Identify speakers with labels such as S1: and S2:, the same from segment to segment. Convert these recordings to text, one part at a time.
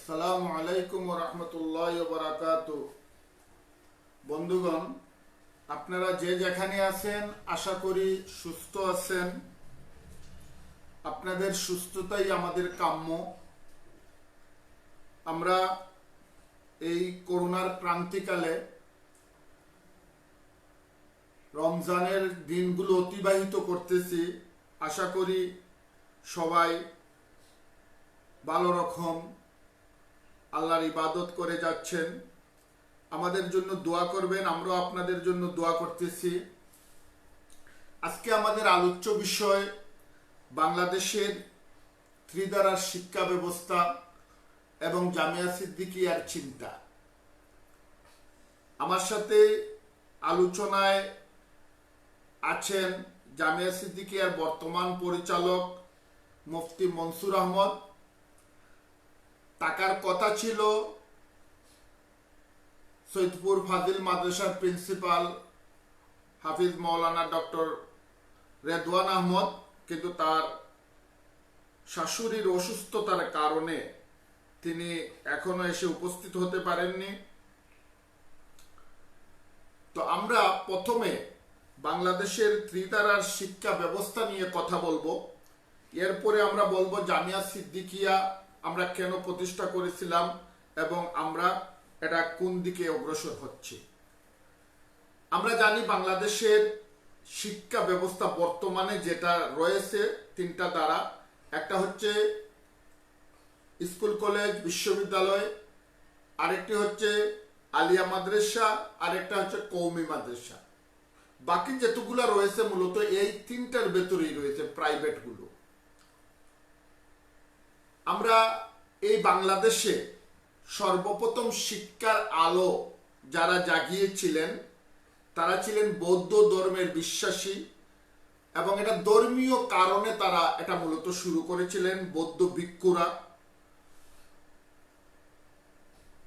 S1: আসসালামু আলাইকুম ওয়া রাহমাতুল্লাহি ওয়া বারাকাতুহু। বন্ধুগণ, আপনারা যে যেখানে আছেন আশা করি সুস্থ আছেন। আপনাদের সুস্থতাই আমাদের কাম্য। আমরা এই করোনার ক্রান্তিকালে রমজানের দিনগুলো অতিবাহিত করতেছি। আশা করি সবাই ভালো রকম আল্লাহর ইবাদত করে যাচ্ছেন। আমাদের জন্য দোয়া করবেন, আমরাও আপনাদের জন্য দোয়া করতেছি। আজকে আমাদের আলোচ্য বিষয় বাংলাদেশের ত্রিধারার শিক্ষা ব্যবস্থা এবং জামিয়া সিদ্দিকিয়ার চিন্তা। আমার সাথে আলোচনায় আছেন জামিয়া সিদ্দিকিয়ার বর্তমান পরিচালক মুফতি মনসুর আহমদ। টাকার কথা ছিল সৈয়দপুর ফাজিল মাদ্রাসার প্রিন্সিপাল হাফিজ মাওলানা ডক্টর রেদওয়ান আহমদ, কিন্তু তার শাশুড়ির অসুস্থতার কারণে তিনি এখনো এসে উপস্থিত হতে পারেননি। তো আমরা প্রথমে বাংলাদেশের ত্রিধারার শিক্ষা ব্যবস্থা নিয়ে কথা বলবো। এরপরে আমরা বলবো জামিয়া সিদ্দিকিয়া আমরা কেন প্রতিষ্ঠা করেছিলাম এবং আমরা এটা কোন দিকে অগ্রসর হচ্ছে। আমরা জানি বাংলাদেশের শিক্ষা ব্যবস্থা বর্তমানে যেটা রয়েছে তিনটা ধারা। একটা হচ্ছে স্কুল কলেজ বিশ্ববিদ্যালয়, আরেকটি হচ্ছে আলিয়া মাদ্রাসা, আরেকটা হচ্ছে কওমি মাদ্রাসা। বাকি যেতগুলো রয়েছে মূলত এই তিনটার ভেতরেই রয়েছে প্রাইভেট গুলো। আমরা এই বাংলাদেশে সর্বপ্রথম শিক্ষার আলো যারা জাগিয়েছিলেন তারা ছিলেন বৌদ্ধ ধর্মের বিশ্বাসী, এবং এটা ধর্মীয় কারণে তারা এটা মূলত শুরু করেছিলেন। বৌদ্ধ ভিক্ষুরা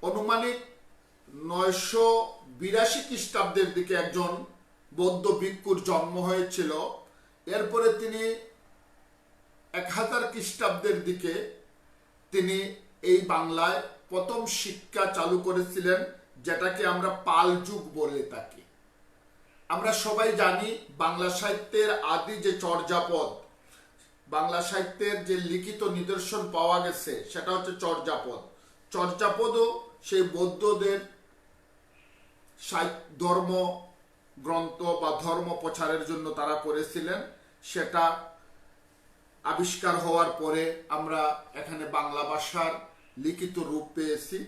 S1: অনুমানিক 982 খ্রিস্টাব্দের দিকে একজন বৌদ্ধ ভিক্ষুর জন্ম হয়েছিল। এরপরে তিনি 1000 খ্রিস্টাব্দের দিকে তিনি এই বাংলায় প্রথম শিক্ষা চালু করেছিলেন, যেটাকে আমরা পাল যুগ বলে থাকি। আমরা সবাই জানি বাংলা সাহিত্যের আদি যে চর্যাপদ, বাংলা সাহিত্যের যে লিখিত নিদর্শন পাওয়া গেছে সেটা হচ্ছে চর্যাপদ। চর্যাপদও সেই বৌদ্ধদের ধর্ম গ্রন্থ বা ধর্ম প্রচারের জন্য তারা করেছিলেন। সেটা আবিষ্কার হওয়ার পরে আমরা এখানে বাংলা ভাষার লিখিত রূপ পেয়েছি।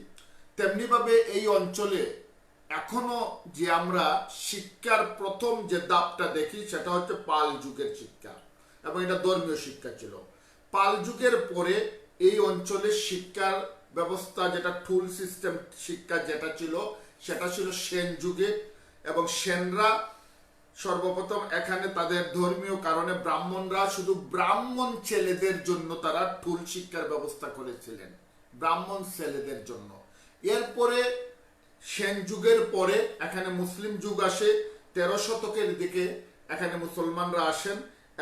S1: তেমনিভাবে এই অঞ্চলে এখনো যে আমরা শিক্ষার প্রথম যে ধাপটা দেখি সেটা হচ্ছে পাল যুগের শিক্ষা, এবং এটা ধর্মীয় শিক্ষা ছিল। পাল যুগের পরে এই অঞ্চলে শিক্ষার ব্যবস্থা যেটা টুল সিস্টেম শিক্ষা যেটা ছিল সেটা ছিল সেন যুগে, এবং সেনরা সর্বপ্রথম এখানে তাদের ধর্মীয় কারণে ব্রাহ্মণরা শুধু ব্রাহ্মণ ছেলেদের জন্য তারা টুল শিক্ষার ব্যবস্থা করেছিলেন, ব্রাহ্মণ ছেলেদের জন্য। এরপরে সেন যুগের পরে এখানে মুসলিম যুগ আসে। 13 শতকের দিকে এখানে মুসলমানরা আসেন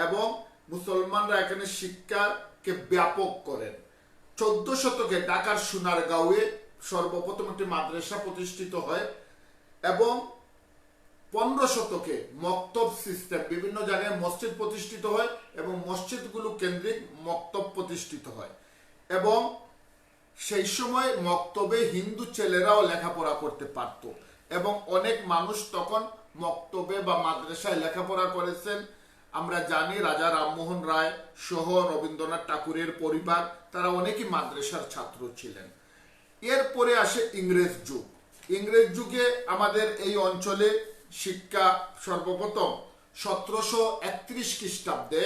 S1: এবং মুসলমানরা এখানে শিক্ষাকে ব্যাপক করেন। 14 শতকে ঢাকার সোনারগাঁওয়ে সর্বপ্রথম একটি মাদ্রাসা প্রতিষ্ঠিত হয়, এবং 15 শতকে মক্তব সিস্টেম, বিভিন্ন জায়গায় মসজিদ প্রতিষ্ঠিত হয় এবং মসজিদগুলো কেন্দ্রিক মক্তব প্রতিষ্ঠিত হয়। এবং সেই সময় মক্তবে হিন্দু ছেলেরাও লেখাপড়া করতে পারত, এবং অনেক মানুষ তখন মক্তবে বা মাদ্রাসায় লেখাপড়া করেছেন। আমরা জানি রাজা রামমোহন রায় সহ রবীন্দ্রনাথ ঠাকুরের পরিবার তারা অনেকই মাদ্রাসার ছাত্র ছিলেন। এরপরে আসে ইংরেজ যুগ। ইংরেজ যুগে আমাদের এই অঞ্চলে শিক্ষা সর্বপ্রথম 1731 খ্রিস্টাব্দে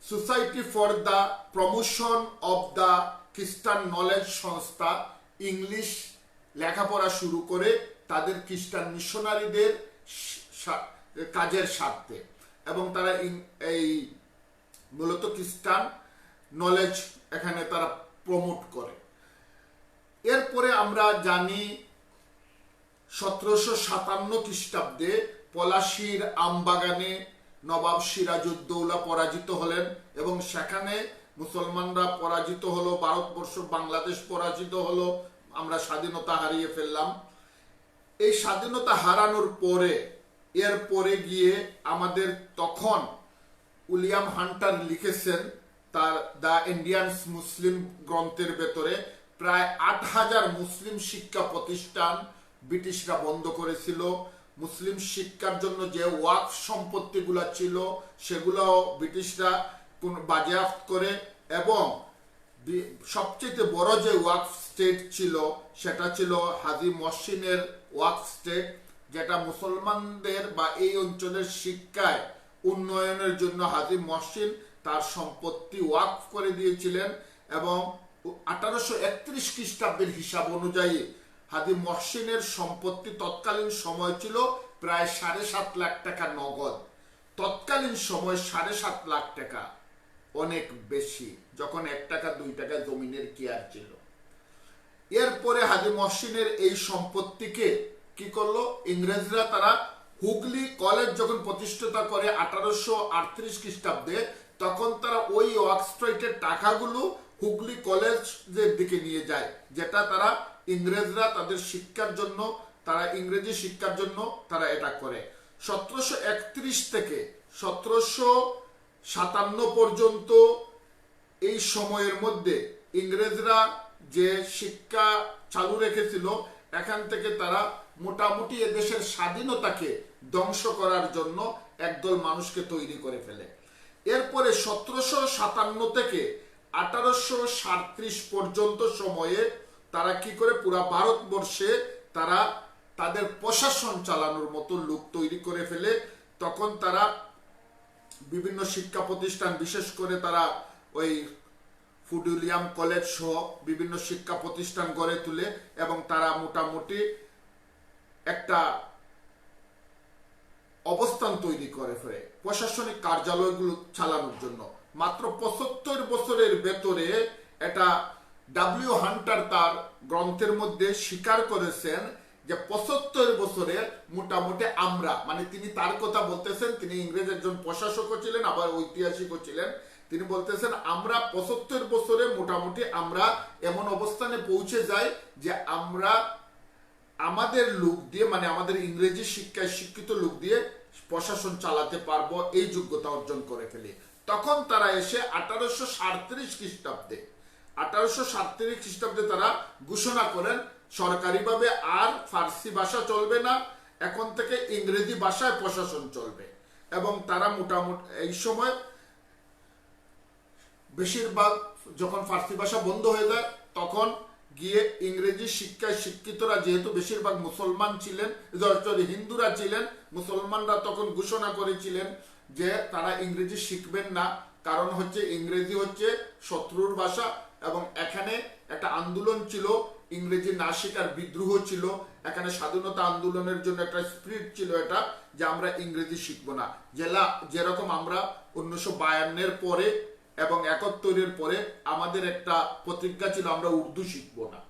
S1: society for the promotion of the খ্রিস্টান নলেজ সংস্থা ইংলিশ লেখাপড়া শুরু করে তাদের খ্রিস্টান মিশনারিদের কাজের স্বার্থে, এবং তারা এই মূলত খ্রিস্টান নলেজ এখানে তারা প্রমোট করে। এরপরে আমরা জানি 1757 খ্রিস্টাব্দে পলাশীর আমবাগানে নবাব সিরাজউদ্দৌলা পরাজিত হলেন, এবং সেখানে মুসলমানরা পরাজিত হলো, ভারতবর্ষ বাংলাদেশ পরাজিত হলো, আমরা স্বাধীনতা হারিয়ে ফেললাম। এই স্বাধীনতা হারানোর পরে এরপরে গিয়ে আমাদের তখন উইলিয়াম হান্টার লিখেছেন তার দ্য ইন্ডিয়ানস মুসলিম গ্রন্থের ভেতরে প্রায় 8,000 মুসলিম শিক্ষা প্রতিষ্ঠান ব্রিটিশরা বন্ধ করেছিল। মুসলিম শিক্ষার জন্য যে ওয়াকফ সম্পত্তিগুলো ছিল সেগুলো ব্রিটিশরা বাজেয়াপ্ত করে, এবং সবচেয়ে বড় যে ওয়াকফ স্টেট ছিল সেটা ছিল হাজী মহসিনের ওয়াকফ স্টেট, যেটা মুসলমানদের বা এই অঞ্চলের শিক্ষায় উন্নয়নের জন্য হাজী মহসিন তার সম্পত্তি ওয়াকফ করে দিয়েছিলেন। এবং 1831 খ্রিস্টাব্দের হিসাব অনুযায়ী হাজী মহসিনের সম্পত্তি তৎকালীন সময় ছিল প্রায় 7.5 লাখ টাকা নগদ। তৎকালীন সময় 7.5 লাখ টাকা অনেক বেশি, যখন 1 টাকা 2 টাকা জমিনের কি আর ছিল। এরপরে হাজী মহসিনের এই সম্পত্তিকে কি করলো ইংরেজরা, তারা হুগলি কলেজ যখন প্রতিষ্ঠিত করে 1838 খ্রিস্টাব্দে, তখন তারা ওই ওয়াকফ স্টেটের টাকাগুলো হুগলি কলেজের দিকে নিয়ে যায়, যেটা তারা ইংরেজরা তাদের শিক্ষার জন্য, তারা ইংরেজি শিক্ষার জন্য তারা এটা করে। 1731 থেকে 1757 পর্যন্ত এই সময়ের মধ্যে ইংরেজরা যে শিক্ষা চালু রেখেছিল, এখান থেকে তারা মোটামুটি এদেশের স্বাধীনতাকে ধ্বংস করার জন্য একদল মানুষকে তৈরি করে ফেলে। এরপরে 1757 থেকে 1837 পর্যন্ত সময়ে তারা কি করে পুরা ভারতবর্ষে তারা তাদের প্রশাসন চালানোর মতো লোক তৈরি করে ফেলে। তখন তারা বিভিন্ন শিক্ষা প্রতিষ্ঠান, বিশেষ করে তারা ওই উইলিয়াম কলেজ সহ বিভিন্ন শিক্ষা প্রতিষ্ঠান গড়ে তুলে, এবং তারা মোটামুটি একটা অবস্থান তৈরি করে ফেলে প্রশাসনিক কার্যালয়গুলো চালানোর জন্য। মাত্র 75 বছরের ভেতরে এটা ডব্লিউ হান্টার তার গ্রন্থের মধ্যে স্বীকার করেছেন যে 75 বছরে মোটামুটি আমরা, মানে তিনি তার কথা বলতেছেন, তিনি ইংরেজ একজন প্রশাসকও ছিলেন আবার ঐতিহাসিকও ছিলেন। তিনি বলতেছেন আমরা 75 বছরে মোটামুটি আমরা এমন অবস্থানে পৌঁছে যাই যে আমরা আমাদের লোক দিয়ে, মানে আমাদের ইংরেজি শিক্ষায় শিক্ষিত লোক দিয়ে প্রশাসন চালাতে পারবো, এই যোগ্যতা অর্জন করে ফেলি। তখন তারা এসে 1837 খ্রিস্টাব্দে 1837 খ্রিস্টাব্দে তারা ঘোষণা করেন সরকারিভাবে আর ফার্সি ভাষা চলবে না, এখন থেকে ইংরেজি ভাষায় প্রশাসন চলবে। এবং তারা মোটামুটি এই সময় বেশিরভাগ যখন ফার্সি ভাষা বন্ধ হয়ে যায়, তখন গিয়ে ইংরেজি শিক্ষায় শিক্ষিতরা, যেহেতু বেশিরভাগ মুসলমান ছিলেন, হিন্দুরা ছিলেন, মুসলমানরা তখন ঘোষণা করেছিলেন যে তারা ইংরেজি শিখবেন না, কারণ হচ্ছে ইংরেজি হচ্ছে শত্রুর ভাষা। এবং এখানে একটা আন্দোলন ছিল, ইংরেজি না শেখার বিদ্রোহ ছিল, এখানে স্বাধীনতা আন্দোলনের জন্য একটা স্পিরিট ছিল, এটা যে আমরা ইংরেজি শিখবো না। যেরকম আমরা 1952 পরে এবং 71 পরে আমাদের একটা প্রতিজ্ঞা ছিল আমরা উর্দু শিখবো না।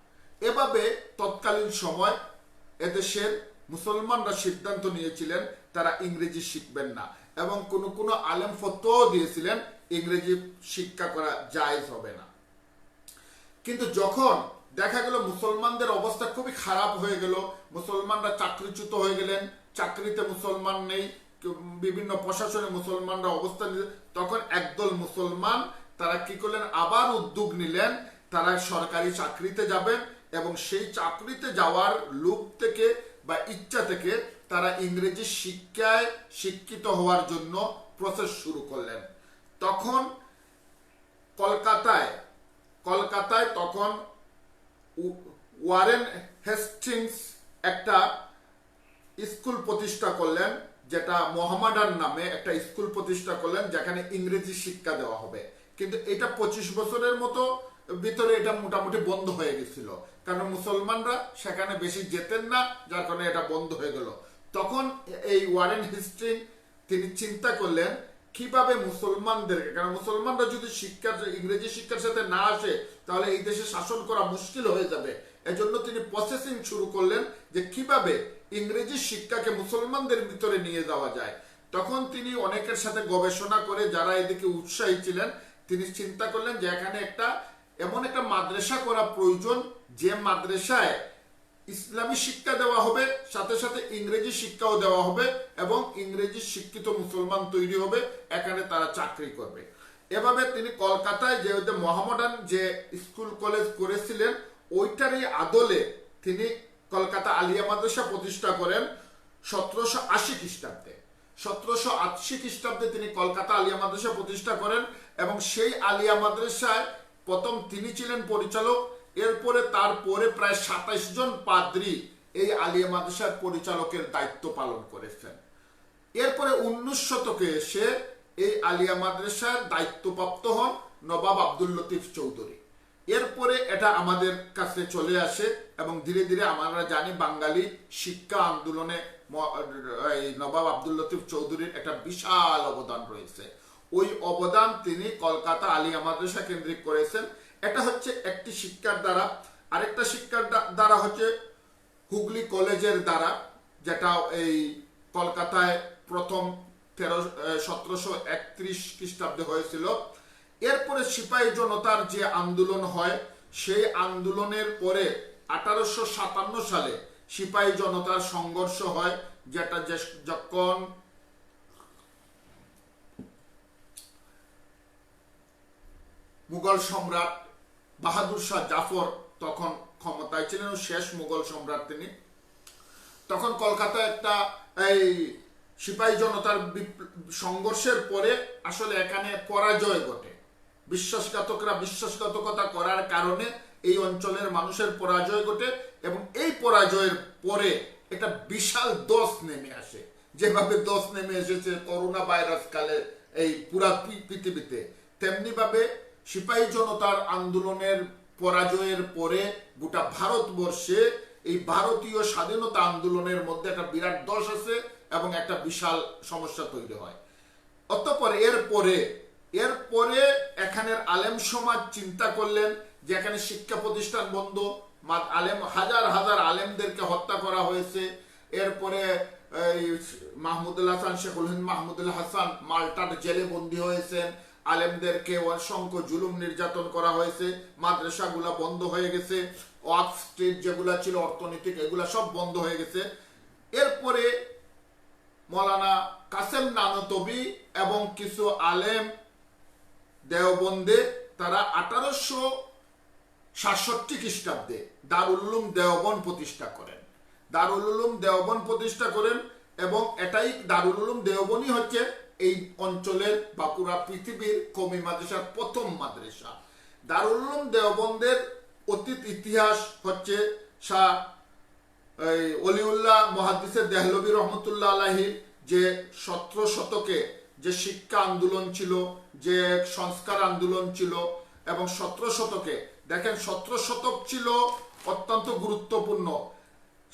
S1: এভাবে তৎকালীন সময় এদেশের মুসলমানরা সিদ্ধান্ত নিয়েছিলেন তারা ইংরেজি শিখবেন না, এবং কোন আলেম ফতোয়া দিয়েছিলেন ইংরেজি শিক্ষা করা জায়েজ হবে না। কিন্তু যখন দেখা গেল মুসলমানদের অবস্থা খুবই খারাপ হয়ে গেল, মুসলমানরা চাকরিচ্যুত হয়ে গেলেন, চাকরিতে মুসলমান নেই, বিভিন্ন প্রশাসনে মুসলমানরা অবস্থান, তখন একদল মুসলমান তারা কি করলেন, আবার উদ্যোগ নিলেন, তারা সরকারি চাকরিতে যাবেন, এবং সেই চাকরিতে যাওয়ার লোভ থেকে বা ইচ্ছা থেকে তারা ইংরেজি শিক্ষায় শিক্ষিত হওয়ার জন্য প্রসেস শুরু করলেন। তখন কলকাতায় তখন ওয়ারেন হেস্টিংস একটা স্কুল প্রতিষ্ঠা করলেন, যেটা মোহাম্মদান নামে একটা স্কুল প্রতিষ্ঠা করলেন, যেখানে ইংরেজি শিক্ষা দেওয়া হবে। কিন্তু এটা 25 বছরের মতো ভিতরে এটা মোটামুটি বন্ধ হয়ে গেছিল, কারণ মুসলমানরা সেখানে বেশি যেতেন না, যার কারণে এটা বন্ধ হয়ে গেল। তখন এই ওয়ারেন হেস্টিংস তিনি চিন্তা করলেন কিভাবে মুসলমানদেরকে, কারণ মুসলমানরা যদি ইংরেজি শিক্ষার সাথে না আসে তাহলে এই দেশে শাসন করা মুশকিল হয়ে যাবে। এজন্য তিনি প্রসেসিং শুরু করলেন যে কিভাবে ইংরেজি শিক্ষাকে মুসলমানদের ভিতরে নিয়ে যাওয়া যায়। তখন তিনি অনেকের সাথে গবেষণা করে, যারা এদিকে উৎসাহী ছিলেন, তিনি চিন্তা করলেন যে এখানে এমন একটা মাদ্রাসা করা প্রয়োজন, যে মাদ্রাসায় ইসলামী শিক্ষা দেওয়া হবে, সাথে সাথে ইংরেজি শিক্ষাও দেওয়া হবে এবং ইংরেজি শিক্ষিত মুসলমান তৈরি হবে, এখানে তারা চাকরি করবে। এভাবে তিনি কলকাতায় যে মোহামেডান যে স্কুল কলেজ করেছিলেন ওইটারই আদলে তিনি কলকাতা আলিয়া মাদ্রাসা প্রতিষ্ঠা করেন 1780 খ্রিস্টাব্দে। 1780 খ্রিস্টাব্দে তিনি কলকাতা আলিয়া মাদ্রাসা প্রতিষ্ঠা করেন এবং সেই আলিয়া মাদ্রাসায় প্রথম তিনি ছিলেন পরিচালক। এরপরে তারপরে প্রায় 27 জন পাদ্রী এই আলিয়া মাদ্রাসার পরিচালকের দায়িত্ব পালন করেছেন। এরপরে 19 শতকে এসে এই আলিয়া মাদ্রাসার দায়িত্বপ্রাপ্ত হন নবাব আব্দুল লতিফ চৌধুরী। এরপরে এটা আমাদের কাছে চলে আসে এবং ধীরে ধীরে আমরা জানি বাঙালি শিক্ষা আন্দোলনে নবাব আব্দুল লতিফ চৌধুরীর একটা বিশাল অবদান রয়েছে। ওই অবদান তিনি কলকাতা আলিয়া মাদ্রাসা কেন্দ্রিক করেছেন। এটা হচ্ছে একটি শিক্ষার দ্বারা। আরেকটা শিক্ষার দ্বারা হচ্ছে হুগলি কলেজের দ্বারা, যেটা এই কলকাতায় প্রথম 1731 খ্রিস্টাব্দে হয়েছিল। এরপরে সিপাহী জনতার যে আন্দোলন হয়, সেই আন্দোলনের পরে 1857 সালে সিপাহী জনতার সংঘর্ষ হয়, যেটা যখন মুঘল সম্রাট বাহাদুর শাহ জাফর তখন ক্ষমতায় ছিলেন, শেষ মুঘল সম্রাট তিনি। তখন কলকাতায় একটা এই সিপাহী জনতার সংঘর্ষের পরে আসলে এখানে পরাজয় ঘটে। বিশ্বাসঘাতকতা করার কারণে এই অঞ্চলের মানুষের পরাজয় ঘটে এবং এই পরাজয়ের পরে একটা বিশাল দোষ নেমে আসে। যেভাবে দোষ নেমে এসেছে করোনা ভাইরাস কালে এই পুরা পৃথিবীতে, তেমনি ভাবে সিপাহী জনতার আন্দোলনের পরাজয়ের পরে গোটা ভারতবর্ষে এই ভারতীয় স্বাধীনতা আন্দোলনের মধ্যে একটা বিরাট দোষ আছে এবং একটা বিশাল সমস্যা তৈরি হয়। অতঃপর এরপরে এখানের আলেম সমাজ চিন্তা করলেন যে এখানে শিক্ষা প্রতিষ্ঠান বন্ধ, হাজার হাজার আলেমদেরকে হত্যা করা হয়েছে। এরপরে মাহমুদুল হাসান, শেখুল হিন্দ মাহমুদুল হাসান মাল্টার জেলে বন্দী হয়েছেন, আলেমদেরকে অসংখ্য জুলুম নির্যাতন করা হয়েছে, মাদ্রাসাগুলা বন্ধ হয়ে গেছে, ওয়াকফ স্ট্রিট যেগুলা ছিল অর্থনৈতিক এগুলা সব বন্ধ হয়ে গেছে। এরপরে মৌলানা কাসেম নানতবি এবং কিছু আলেম দেওবন্দে তারা 1867 খ্রিস্টাব্দে দারুল উলুম দেওবন্দ প্রতিষ্ঠা করেন এবং এটাই দারুল উলুম দেওবন্দই হচ্ছে এই অঞ্চলের বা পুরা পৃথিবীর কওমি মাদ্রাসার প্রথম মাদ্রাসা। দারুল উলুম দেওবন্দের অতীত ইতিহাস হচ্ছে শাহ অলিউল্লাহ মুহাদ্দিসে দেহলভী রহমতুল্লাহ আলাইহির যে 17 শতকে যে শিক্ষা আন্দোলন ছিল, যে সংস্কার আন্দোলন ছিল এবং 17 শতকে দেখেন 17 শতক ছিল অত্যন্ত গুরুত্বপূর্ণ।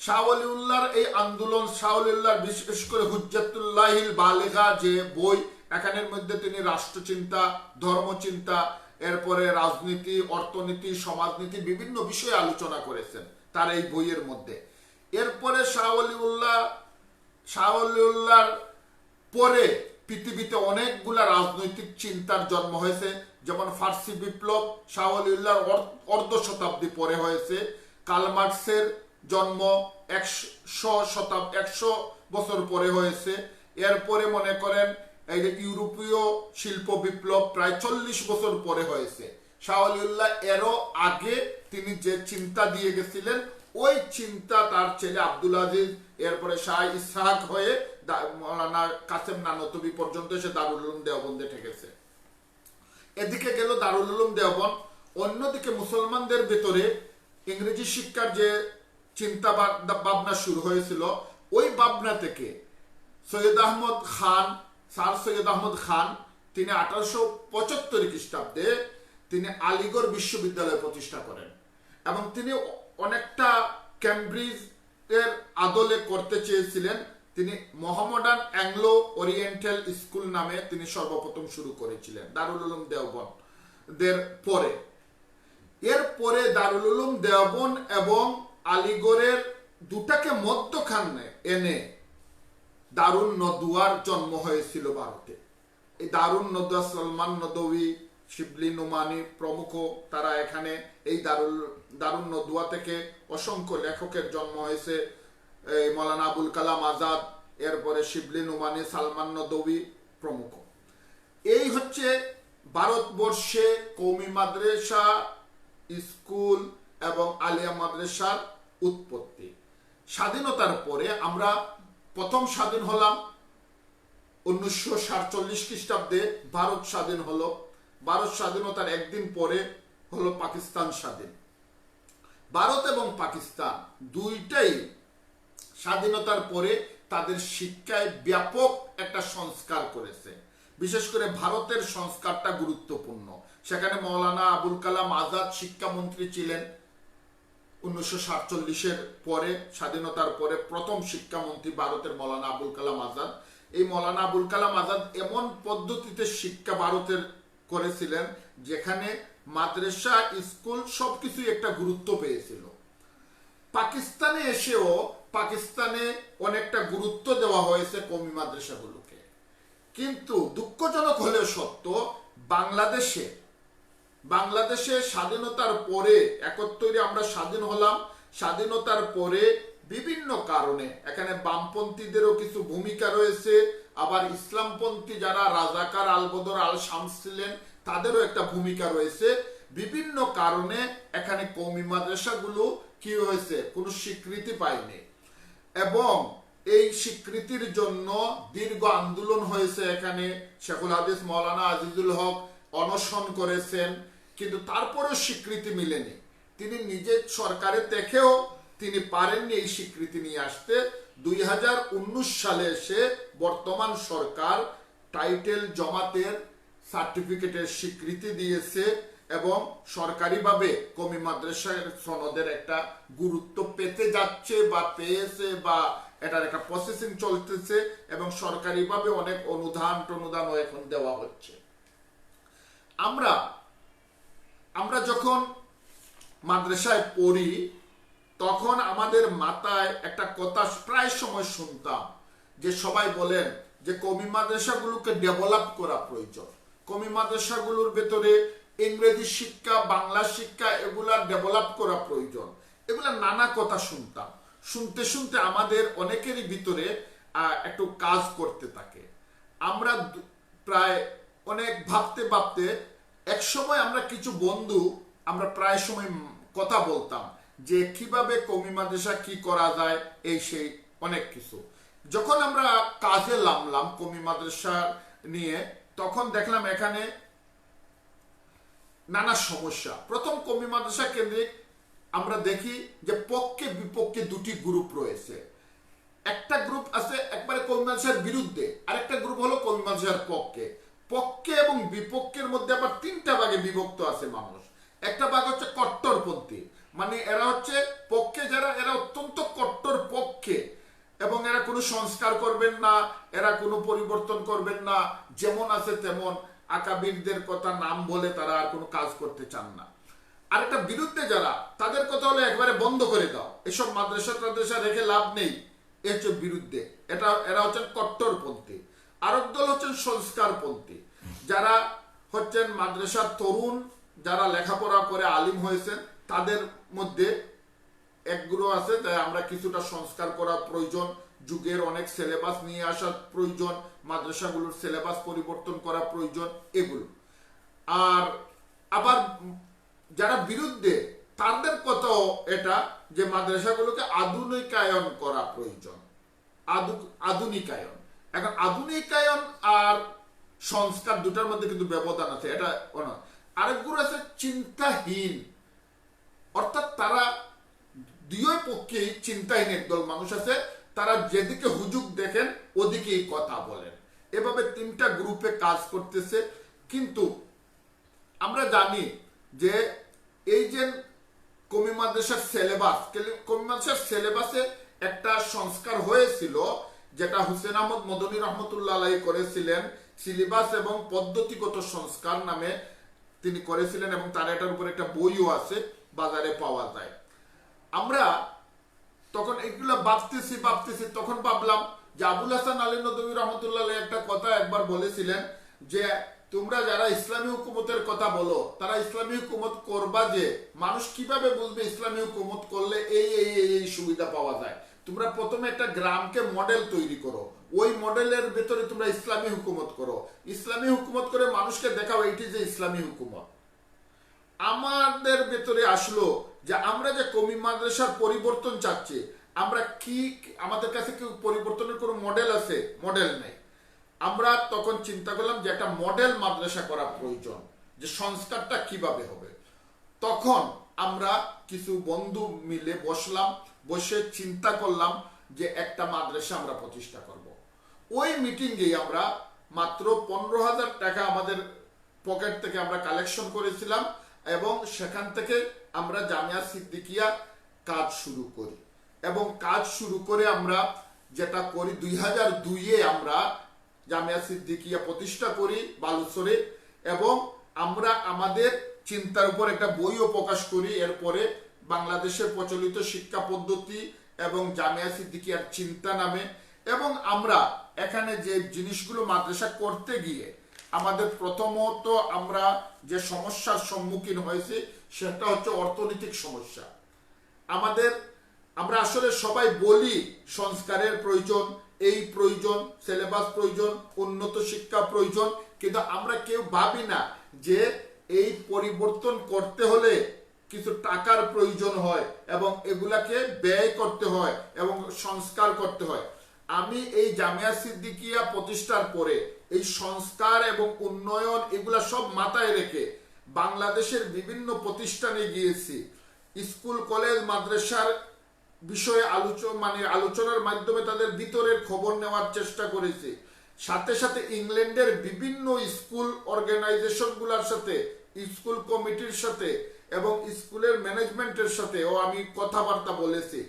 S1: শাহ ওলিউল্লাহর এই আন্দোলন, শাহ ওলিউল্লাহর বিশেষ করে হুজ্জাতুল্লাহিল বালিগা যে বই, এখানের মধ্যে তিনি রাষ্ট্রচিন্তা, ধর্মচিন্তা, এরপরে রাজনীতি, অর্থনীতি, সমাজনীতি বিভিন্ন বিষয়ে আলোচনা করেছেন তার এই বইয়ের মধ্যে। এরপরে শাহ ওলিউল্লাহর পরে পৃথিবীতে অনেকগুলা রাজনৈতিক চিন্তার জন্ম হয়েছে, যেমন ফার্সি বিপ্লব শাহ ওলিউল্লাহর অর্ধ শতাব্দী পরে হয়েছে, কার্ল মার্কসের জন্ম 100 বছর পরে হয়েছে। এরপরে মনে করেন এই যে ইউরোপীয় শিল্প বিপ্লব প্রায় 40 বছর পরে হয়েছে। শাহ ওলিউল্লাহ এরও আগে তিনি যে চিন্তা দিয়ে গেছিলেন ওই চিন্তা তার ছেলে আব্দুল আজিজ, এরপরে শাহ ইসহাক হয়ে মৌলানা কাসেম নানতবি পর্যন্ত এসে দারুল উলুম দেওবন্দে ঠেকেছে। এদিকে গেল দারুল উলুম দেওবন্দ। অন্যদিকে মুসলমানদের ভেতরে ইংরেজি শিক্ষার যে চিন্তা ভাবনা শুরু হয়েছিল, ওই ভাবনা থেকে স্যার সৈয়দ আহমদ খান তিনি 1875 খ্রিস্টাব্দে তিনি আলিগড় বিশ্ববিদ্যালয় প্রতিষ্ঠা করেন এবং তিনি অনেকটা ক্যামব্রিজ এর আদলে করতে চেয়েছিলেন। তিনি মোহামেডান অ্যাংলো ওরিয়েন্টাল স্কুল নামে তিনি সর্বপ্রথম শুরু করেছিলেন দারুল উলুম দেওবন্দের পরে। এরপরে দারুল উলুম দেওবন্দ এবং আলিগড়ের দুটাকে মধ্যখানে এনে দারুন নদওয়ার জন্ম হয়েছিল ভারতে। এই দারুন নদওয়া সলমান নদভী, শিবলি নোমানি প্রমুখ, তারা এখানে এই দারুন নদুয়া থেকে অসংখ্য লেখকের জন্ম হয়েছে। মৌলানা আবুল কালাম আজাদ, এরপরে শিবলি নোমানি, সালমান নদভী প্রমুখ। এই হচ্ছে ভারতবর্ষে কওমি মাদ্রাসা, স্কুল এবং আলিয়া মাদ্রাসার উৎপত্তি। স্বাধীনতার পরে আমরা প্রথম স্বাধীন হলাম 1947 খ্রিস্টাব্দে, ভারত স্বাধীন হলো। ভারত স্বাধীনতার একদিন পরে হলো পাকিস্তান স্বাধীন। ভারত এবং পাকিস্তান দুইটাই স্বাধীনতার পরে তাদের শিক্ষায় ব্যাপক একটা সংস্কার করেছে। বিশেষ করে ভারতের সংস্কারটা গুরুত্বপূর্ণ। সেখানে মৌলানা আবুল কালাম আজাদ শিক্ষামন্ত্রী ছিলেন 1947-এর পরে, স্বাধীনতার পরে প্রথম শিক্ষামন্ত্রী ভারতের মৌলানা আবুল কালাম আজাদ। এই মৌলানা আবুল কালাম আজাদ এমন পদ্ধতিতে শিক্ষা ভারতের করেছিলেন যেখানে মাদ্রাসা, স্কুল সবকিছুই একটা গুরুত্ব পেয়েছিল। পাকিস্তানে এসেও পাকিস্তানে অনেকটা গুরুত্ব দেওয়া হয়েছে কওমি মাদ্রাসাগুলোকে, কিন্তু দুঃখজনক হলেও সত্য, বাংলাদেশে স্বাধীনতার পরে 71 আমরা স্বাধীন হলাম। স্বাধীনতার পরে বিভিন্ন কারণে এখানে বামপন্থীদেরও কিছু ভূমিকা রয়েছে, আবার ইসলামপন্থী যারা রাজাকার আলবদর আল শামস ছিলেন তাদেরও একটা ভূমিকা রয়েছে। বিভিন্ন কারণে এখানে কওমি মাদ্রাসাগুলো কি হয়েছে, কোনো স্বীকৃতি পায়নি, এবং এই স্বীকৃতির জন্য দীর্ঘ আন্দোলন হয়েছে। এখানে শেখুল হাদিস মৌলানা আজিজুল হক অনশন করেছেন, কিন্তু তারপরেও স্বীকৃতি মিলেনি। তিনি নিজে সরকারে দেখেও তিনি পারেননি এই স্বীকৃতি নিয়ে আসতে। 2019 সালে এসে বর্তমান সরকার টাইটেল জমাতের সার্টিফিকেটের স্বীকৃতি দিয়েছে এবং সরকারিভাবে কওমি মাদ্রাসার সনদের একটা গুরুত্ব পেতে যাচ্ছে বা পেয়েছে, বা এটার একটা প্রসেসিং চলতেছে, এবং সরকারিভাবে অনেক অনুদানও এখন দেওয়া হচ্ছে। আমরা যখন মাদ্রাসায় পড়ি তখন আমাদের মাথায় একটা কথা প্রায় সময় শুনতাম, যে সবাই বলেন যে কওমি মাদ্রাসাগুলোকে ডেভেলপ করা প্রয়োজন, কওমি মাদ্রাসাগুলোর ভেতরে ইংরেজি শিক্ষা, বাংলা শিক্ষা এগুলা ডেভেলপ করা প্রয়োজন। এগুলা নানা কথা শুনতাম। শুনতে আমাদের অনেকেরই ভিতরে একটু কাজ করতে থাকে। আমরা প্রায় অনেক ভাবতে এক সময় আমরা কিছু বন্ধু আমরা প্রায় সময় কথা বলতাম যে কিভাবে কওমি মাদ্রাসা কি করা যায়, এই সেই অনেক কিছু। যখন আমরা কাজে নামলাম কওমি মাদ্রাসা নিয়ে, তখন দেখলাম এখানে নানা সমস্যা। প্রথম কওমি মাদ্রাসা কেন্দ্রিক আমরা দেখি যে পক্ষে বিপক্ষে দুটি গ্রুপ রয়েছে। একটা গ্রুপ আছে একবারে কওমি মাদ্রাসার বিরুদ্ধে, আরেকটা গ্রুপ হলো কওমি মাদ্রাসার পক্ষে এবং বিপক্ষের মধ্যে আবার 3টা ভাগে বিভক্ত আছে মানুষ। একটা ভাগ হচ্ছে কট্টরপন্থী, মানে এরা হচ্ছে পক্ষে যারা, এরা অত্যন্ত কট্টর পক্ষে, এবং এরা কোনো সংস্কার করবেন না, এরা কোনো পরিবর্তন করবেন না, যেমন আছে তেমন আকাবিরদের কথা নাম বলে তারা আর কোনো কাজ করতে চান না। আর একটা বিরুদ্ধে যারা, তাদের কথা হলো একবারে বন্ধ করে দাও, এসব মাদ্রাসা রেখে লাভ নেই, এ হচ্ছে বিরুদ্ধে। এরা হচ্ছেন কট্টরপন্থী। আরেক দল হচ্ছেন সংস্কারপন্থী, যারা হচ্ছেন মাদ্রাসার তরুণ, যারা লেখাপড়া করে আলিম হয়েছেন, তাদের মধ্যে একগুলো আছে তাই আমরা কিছুটা সংস্কার করা প্রয়োজন, যুগের অনেক সিলেবাস নিয়ে আসা প্রয়োজন, মাদ্রাসাগুলোর সিলেবাস পরিবর্তন করা প্রয়োজন, এগুলো। আর আবার যারা বিরুদ্ধে, তাদের কথাও এটা যে মাদ্রাসাগুলোকে আধুনিকায়ন করা প্রয়োজন, আধুনিকায়ন। এখন আধুনিকায়ন আর সংস্কার দুটার মধ্যে কিন্তু ব্যবধান আছে, এটা আরেকগুলো আছে চিন্তাহীন, অর্থাৎ তারা দুই পক্ষে চিন্তাহীন একদল মানুষ আছে, তারা যেদিকে হুজুগ দেখেন ওদিকেই কথা বলেন। এভাবে 3টা গ্রুপে কাজ করতেছে। কিন্তু আমরা জানি যে এই যে কওমি মাদ্রাসার সিলেবাসে একটা সংস্কার হয়েছিল, যেটা হুসেন আহমদ মদনী রহমতুল্লাহ আলাইহি করেছিলেন, সিলেবাস এবং পদ্ধতিগত সংস্কার নামে তিনি করেছিলেন, এবং তার এটার উপর একটা বইও আছে, বাজারে পাওয়া যায়। আমরা তখন এগুলো ভাবতেছি, তখন ভাবলাম যে আবুল হাসান আলী নদভী রহমতুল্লাহ আলাইহি একটা কথা একবার বলেছিলেন যে তোমরা যারা ইসলামী হুকুমতের কথা বলো তারা ইসলামী হুকুমত করবা, যে মানুষ কিভাবে বুঝবে ইসলামী হুকুমত করলে এই সুবিধা পাওয়া যায়। তোমরা প্রথমে একটা গ্রামকে মডেল তৈরি করো, ওই মডেলের ভেতরে তোমরা ইসলামী হুকুমত করো, ইসলামী হুকুমত করে মানুষকে দেখাও এইটি যে ইসলামী হুকুমত। আমাদের ভেতরে আসলো যে আমরা যে কওমি মাদ্রাসার পরিবর্তন চাচ্ছি, আমরা কি আমাদের কাছে কি পরিবর্তনের কোনো মডেল আছে? মডেল নেই। আমরা তখন চিন্তা করলাম যে একটা মডেল মাদ্রাসা করা প্রয়োজন, যে সংস্কারটা কিভাবে হবে। তখন আমরা কিছু বন্ধু মিলে বসলাম, বসে চিন্তা করলাম যে একটা মাদ্রাসা আমরা প্রতিষ্ঠা করব। ওই মিটিংয়ে আমরা মাত্র 15,000 টাকা আমাদের পকেট থেকে আমরা কালেকশন করেছিলাম এবং সেখান থেকে আমরা জামিয়া সিদ্দিকিয়া কাজ শুরু করি। এবং কাজ শুরু করে আমরা যেটা করি, 2002-এ আমরা জামিয়া সিদ্দিকিয়া প্রতিষ্ঠা করি বালুচরে, এবং আমরা আমাদের চিন্তার উপর একটা বইও প্রকাশ করি। এরপরে বাংলাদেশের প্রচলিত শিক্ষা পদ্ধতি এবং জামিয়া সিদ্দিকিয়ার চিন্তা নামে। এবং আমরা এখানে যে জিনিসগুলো মাদ্রাসা করতে গিয়ে আমাদের প্রথমত আমরা যে সমস্যার সম্মুখীন হয়েছি সেটা হচ্ছে অর্থনৈতিক সমস্যা। আমরা আসলে সবাই বলি সংস্কারের প্রয়োজন, এই প্রয়োজন, সিলেবাস প্রয়োজন, উন্নত শিক্ষা প্রয়োজন, কিন্তু আমরা কেউ ভাবি না যে এই পরিবর্তন করতে হলে কিছু টাকার প্রয়োজন হয় এবং এগুলাকে ব্যয় করতে হয় এবং সংস্কার করতে হয়। আমি এই জামিয়া সিদ্দিকিয়া প্রতিষ্ঠার পরে এই সংস্কার এবং উন্নয়ন এগুলা সব মাথায় রেখে বাংলাদেশের বিভিন্ন প্রতিষ্ঠানে গিয়েছি, স্কুল কলেজ মাদ্রাসার বিষয়ে আলোচনার মাধ্যমে তাদের ভিতরের খবর নেওয়ার চেষ্টা করেছি। সাথে সাথে ইংল্যান্ডের বিভিন্ন স্কুল অর্গানাইজেশনগুলোর সাথে, স্কুল কমিটির সাথে এবং স্কুলের ম্যানেজমেন্টের সাথেও আমি কথাবার্তা বলেছি।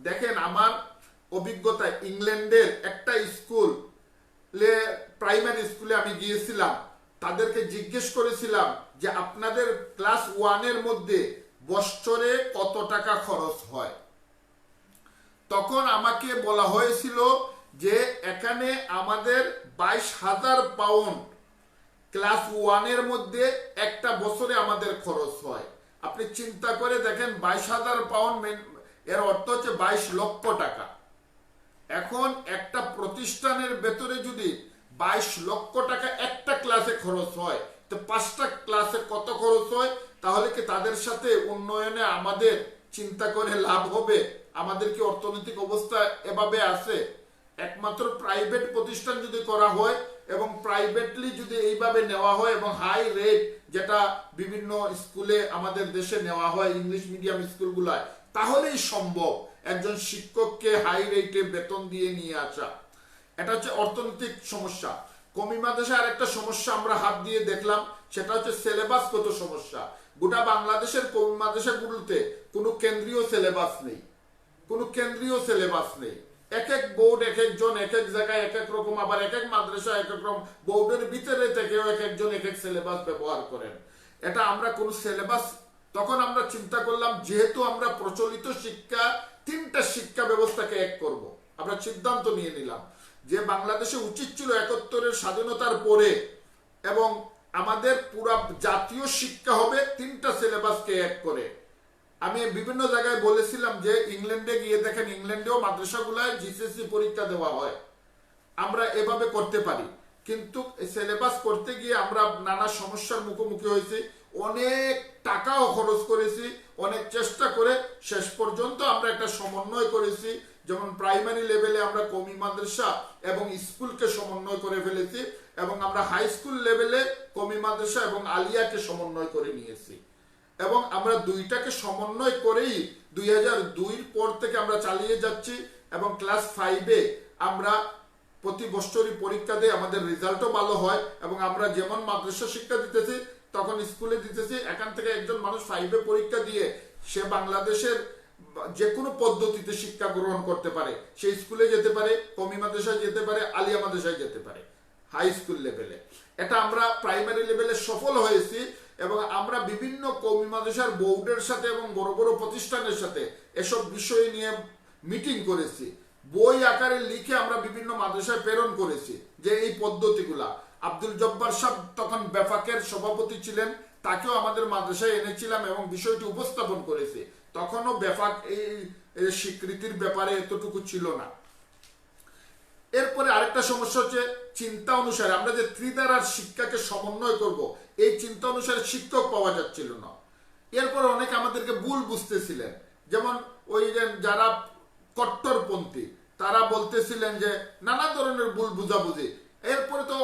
S1: দেখেন, আমার অভিজ্ঞতা, ইংল্যান্ডের একটা প্রাইমারি স্কুলে আমি গিয়েছিলাম, তাদেরকে জিজ্ঞেস করেছিলাম যে আপনাদের ক্লাস 1-এর মধ্যে বছরে কত টাকা খরচ হয়। তখন আমাকে বলা হয়েছিল যে এখানে আমাদের 22,000 পাউন্ড ক্লাস 1-এর মধ্যে একটা বছরে আমাদের খরচ হয়। আপনি চিন্তা করে দেখেন, 22,000 পাউন্ড এর অর্থ হচ্ছে 22 লক্ষ টাকা। এখন একটা প্রতিষ্ঠানের ভেতরে যদি 22 লক্ষ টাকা একটা ক্লাসে খরচ হয়, তো 5টা ক্লাসে কত খরচ হয়? তাহলে কি তাদের সাথে উন্নয়নে আমাদের চিন্তা করে লাভ হবে? আমাদের কি অর্থনৈতিক অবস্থা এভাবে আছে? একমাত্র প্রাইভেট প্রতিষ্ঠান যদি করা হয় এবং প্রাইভেটলি যদি এইভাবে নেওয়া হয় এবং হাই রেট, যেটা বিভিন্ন স্কুলে আমাদের দেশে নেওয়া হয় ইংলিশ মিডিয়াম স্কুলগুলায়, তাহলেই সম্ভব একজন শিক্ষককে হাই রেটে বেতন দিয়ে নিয়ে আসা। এটা হচ্ছে অর্থনৈতিক সমস্যা। কওমি মাদ্রাসায় আরেকটা সমস্যা আমরা হাত দিয়ে দেখলাম, সেটা হচ্ছে সিলেবাসগত সমস্যা। গোটা বাংলাদেশের কওমি মাদ্রাসাগুলোতে কোনো কেন্দ্রীয় সিলেবাস নেই, কোনো কেন্দ্রীয় সিলেবাস নেই। এক এক বোর্ড এক একজন এক এক জায়গায় এক এক রকম, আবার এক এক মাদ্রাসা এক এক রকম, বোর্ডের ভিতরে থেকেও এক একজন এক এক সিলেবাস ব্যবহার করেন। এটা আমরা কোন সিলেবাস, তখন আমরা চিন্তা করলাম যেহেতু আমরা প্রচলিত শিক্ষা 3টা শিক্ষা ব্যবস্থাকে এক করব, আমরা সিদ্ধান্ত নিয়ে নিলাম যে বাংলাদেশে উচিত ছিল 71-এর স্বাধীনতার পরে এবং আমাদের পুরা জাতীয় শিক্ষা হবে 3টা সিলেবাসকে এক করে। আমি বিভিন্ন জায়গায় বলেছিলাম যে ইংল্যান্ডে গিয়ে দেখেন, ইংল্যান্ডেও মাদ্রাসাগুলায় জিসিএসসি পরীক্ষা দেওয়া হয়, আমরা এভাবে করতে পারি। কিন্তু সিলেবাস করতে গিয়ে আমরা নানা সমস্যার মুখোমুখি হয়েছি, অনেক টাকাও খরচ করেছি, অনেক চেষ্টা করে শেষ পর্যন্ত আমরা একটা সমন্বয় করেছি। যেমন প্রাইমারি লেভেলে আমরা কওমি মাদ্রাসা এবং স্কুলকে সমন্বয় করে ফেলেছি এবং আমরা হাই স্কুল লেভেলে কওমি মাদ্রাসা এবং আলিয়াকে সমন্বয় করে নিয়েছি। এবং আমরা দুইটাকে সমন্বয় করেই 2002-এর পর থেকে আমরা চালিয়ে যাচ্ছি এবং ক্লাস 5-এ আমরা প্রতি বছরই পরীক্ষা দিয়ে আমাদের রেজাল্টও ভালো হয় এবং আমরা যেমন মাদ্রাসা শিক্ষা দিতেছি তখন স্কুলে দিতেছি। এখান থেকে একজন মানুষ 5-এ পরীক্ষা দিয়ে সে বাংলাদেশের যে কোনো পদ্ধতিতে শিক্ষা গ্রহণ করতে পারে, সে স্কুলে যেতে পারে, কওমি মাদ্রাসায় যেতে পারে, আলিয়া মাদ্রাসায় যেতে পারে হাই স্কুল লেভেলে। এটা আমরা প্রাইমারি লেভেলে সফল হয়েছি এবং আমরা বিভিন্ন কওমি মাদ্রাসার বোর্ডের সাথে এবং বড় বড় প্রতিষ্ঠানের সাথে এসব বিষয় নিয়ে মিটিং করেছি, বই আকারে লিখে আমরা বিভিন্ন মাদ্রাসায় প্রেরণ করেছি যে এই পদ্ধতিগুলা আব্দুল জব্বার সাহেব তখন বেফাকের সভাপতি ছিলেন, তাকেও আমাদের মাদ্রাসায় এনেছিলাম এবং বিষয়টি উপস্থাপন করেছে। তখনও বেফাক এই স্বীকৃতির ব্যাপারে এতটুকু ছিল না। এরপরে আরেকটা সমস্যা হচ্ছে চিন্তা অনুসারে আমরা যে ত্রিধারার শিক্ষাকে সমন্বয় করব, এই চিন্তা অনুসারে শিক্ষক পাওয়া যাচ্ছিল না। এরপর অনেকে আমাদেরকে ভুল বুঝতেছিলেন, যেমন ওই যে যারা কট্টরপন্থী তারা বলতেছিলেন যে নানা ধরনের ভুল বুঝাবুঝি। এরপরে তো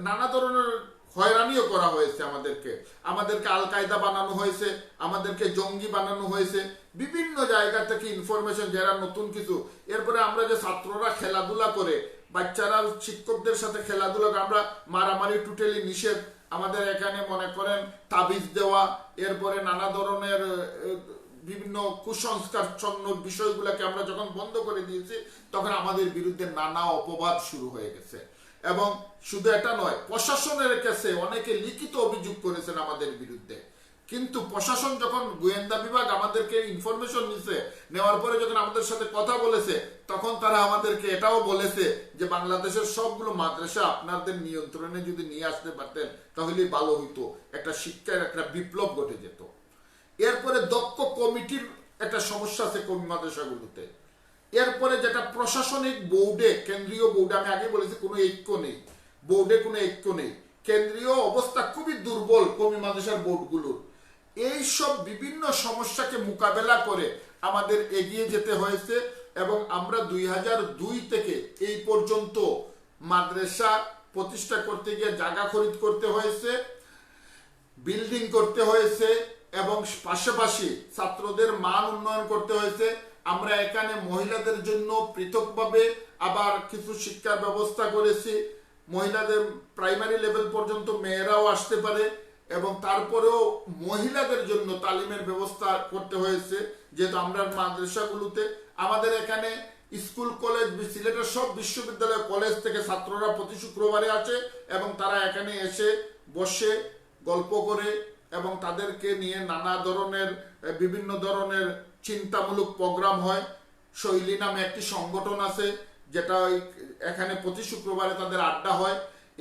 S1: নানা ধরনের হয়রানিও করা হয়েছে, আমাদেরকে আল কায়দা বানানো হয়েছে, আমাদেরকে জঙ্গি বানানো হয়েছে, বিভিন্ন জায়গা থেকে ইনফরমেশন যারা নতুন কিছু। এরপরে আমরা যে ছাত্ররা খেলাধুলা করে, বাচ্চারা শিক্ষকদের সাথে খেলাধুলা করে, আমরা মারামারি টোটালি নিষেধ। আমাদের এখানে মনে করেন তাবিজ দেওয়া, এরপরে নানা ধরনের বিভিন্ন কুসংস্কারচ্ছন্ন বিষয়গুলোকে আমরা যখন বন্ধ করে দিয়েছি, তখন আমাদের বিরুদ্ধে নানা অপবাদ শুরু হয়ে গেছে। এবং শুধু এটা নয়, প্রশাসনের কাছে অনেকে লিখিত অভিযোগ করেছেন আমাদের বিরুদ্ধে। কিন্তু প্রশাসন যখন গোয়েন্দা বিভাগ আমাদেরকে ইনফরমেশন নিছে, নেওয়ার পরে যখন আমাদের সাথে কথা বলেছে, তখন তারা আমাদেরকে এটাও বলেছে যে বাংলাদেশের সবগুলো মাদ্রাসা আপনাদের নিয়ন্ত্রণে যদি নিয়ে আসতে পারতেন তাহলে ভালো হইতো, একটা শিক্ষার একটা বিপ্লব ঘটে যেত। এরপরে দক্ষ কমিটির একটা সমস্যা আছে কমি মাদ্রাসাগুলোতে। এরপরে যেটা প্রশাসনিক বোর্ডে, কেন্দ্রীয় বোর্ডে, আমি আগে বলেছি কোনো ঐক্য নেই, বোর্ডে কোনো ঐক্য নেই, কেন্দ্রীয় অবস্থা খুবই দুর্বল কমি মাদ্রাসার বোর্ডগুলোর। এই সব বিভিন্ন সমস্যাকে মোকাবেলা করে আমাদের এগিয়ে যেতে হয়েছে এবং আমরা 2002 থেকে এই পর্যন্ত মাদ্রাসা প্রতিষ্ঠা করতে গিয়ে জায়গা খরিদ করতে হয়েছে, বিল্ডিং করতে হয়েছে এবং পাশাপাশি ছাত্রদের মান উন্নয়ন করতে হয়েছে। আমরা এখানে মহিলাদের জন্য পৃথকভাবে আবার কিছু শিক্ষার ব্যবস্থা করেছি, মহিলাদের প্রাইমারি লেভেল পর্যন্ত মেয়েরাও আসতে পারে, এবং তারপরেও মহিলাদের জন্য তালিমের ব্যবস্থা করতে হয়েছে। যেহেতু আমরা মাদ্রাসাগুলোতে আমাদের এখানে স্কুল কলেজ, সিলেটের সব বিশ্ববিদ্যালয় কলেজ থেকে ছাত্ররা প্রতি শুক্রবারে আছে এবং তারা এখানে এসে বসে গল্প করে এবং তাদেরকে নিয়ে নানা ধরনের বিভিন্ন ধরনের চিন্তামূলক প্রোগ্রাম হয়। শৈলী নামে একটি সংগঠন আছে যেটা এখানে প্রতি শুক্রবারে তাদের আড্ডা হয়।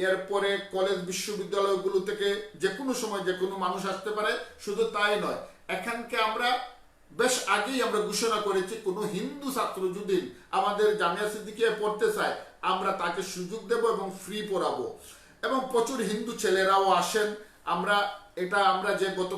S1: এরপরে কলেজ বিশ্ববিদ্যালয়গুলো থেকে যে কোনো সময় যে কোনো মানুষ আসতে পারে। শুধু তাই নয়, এখানকে আমরা বেশ আগেই আমরা ঘোষণা করেছি কোনো হিন্দু ছাত্র যদি আমাদের জামিয়া সিদ্দিকিয়ায় পড়তে চায় আমরা তাকে সুযোগ দেব এবং ফ্রি পড়াবো। এবং প্রচুর হিন্দু ছেলেরাও আসেন। আমরা যে গত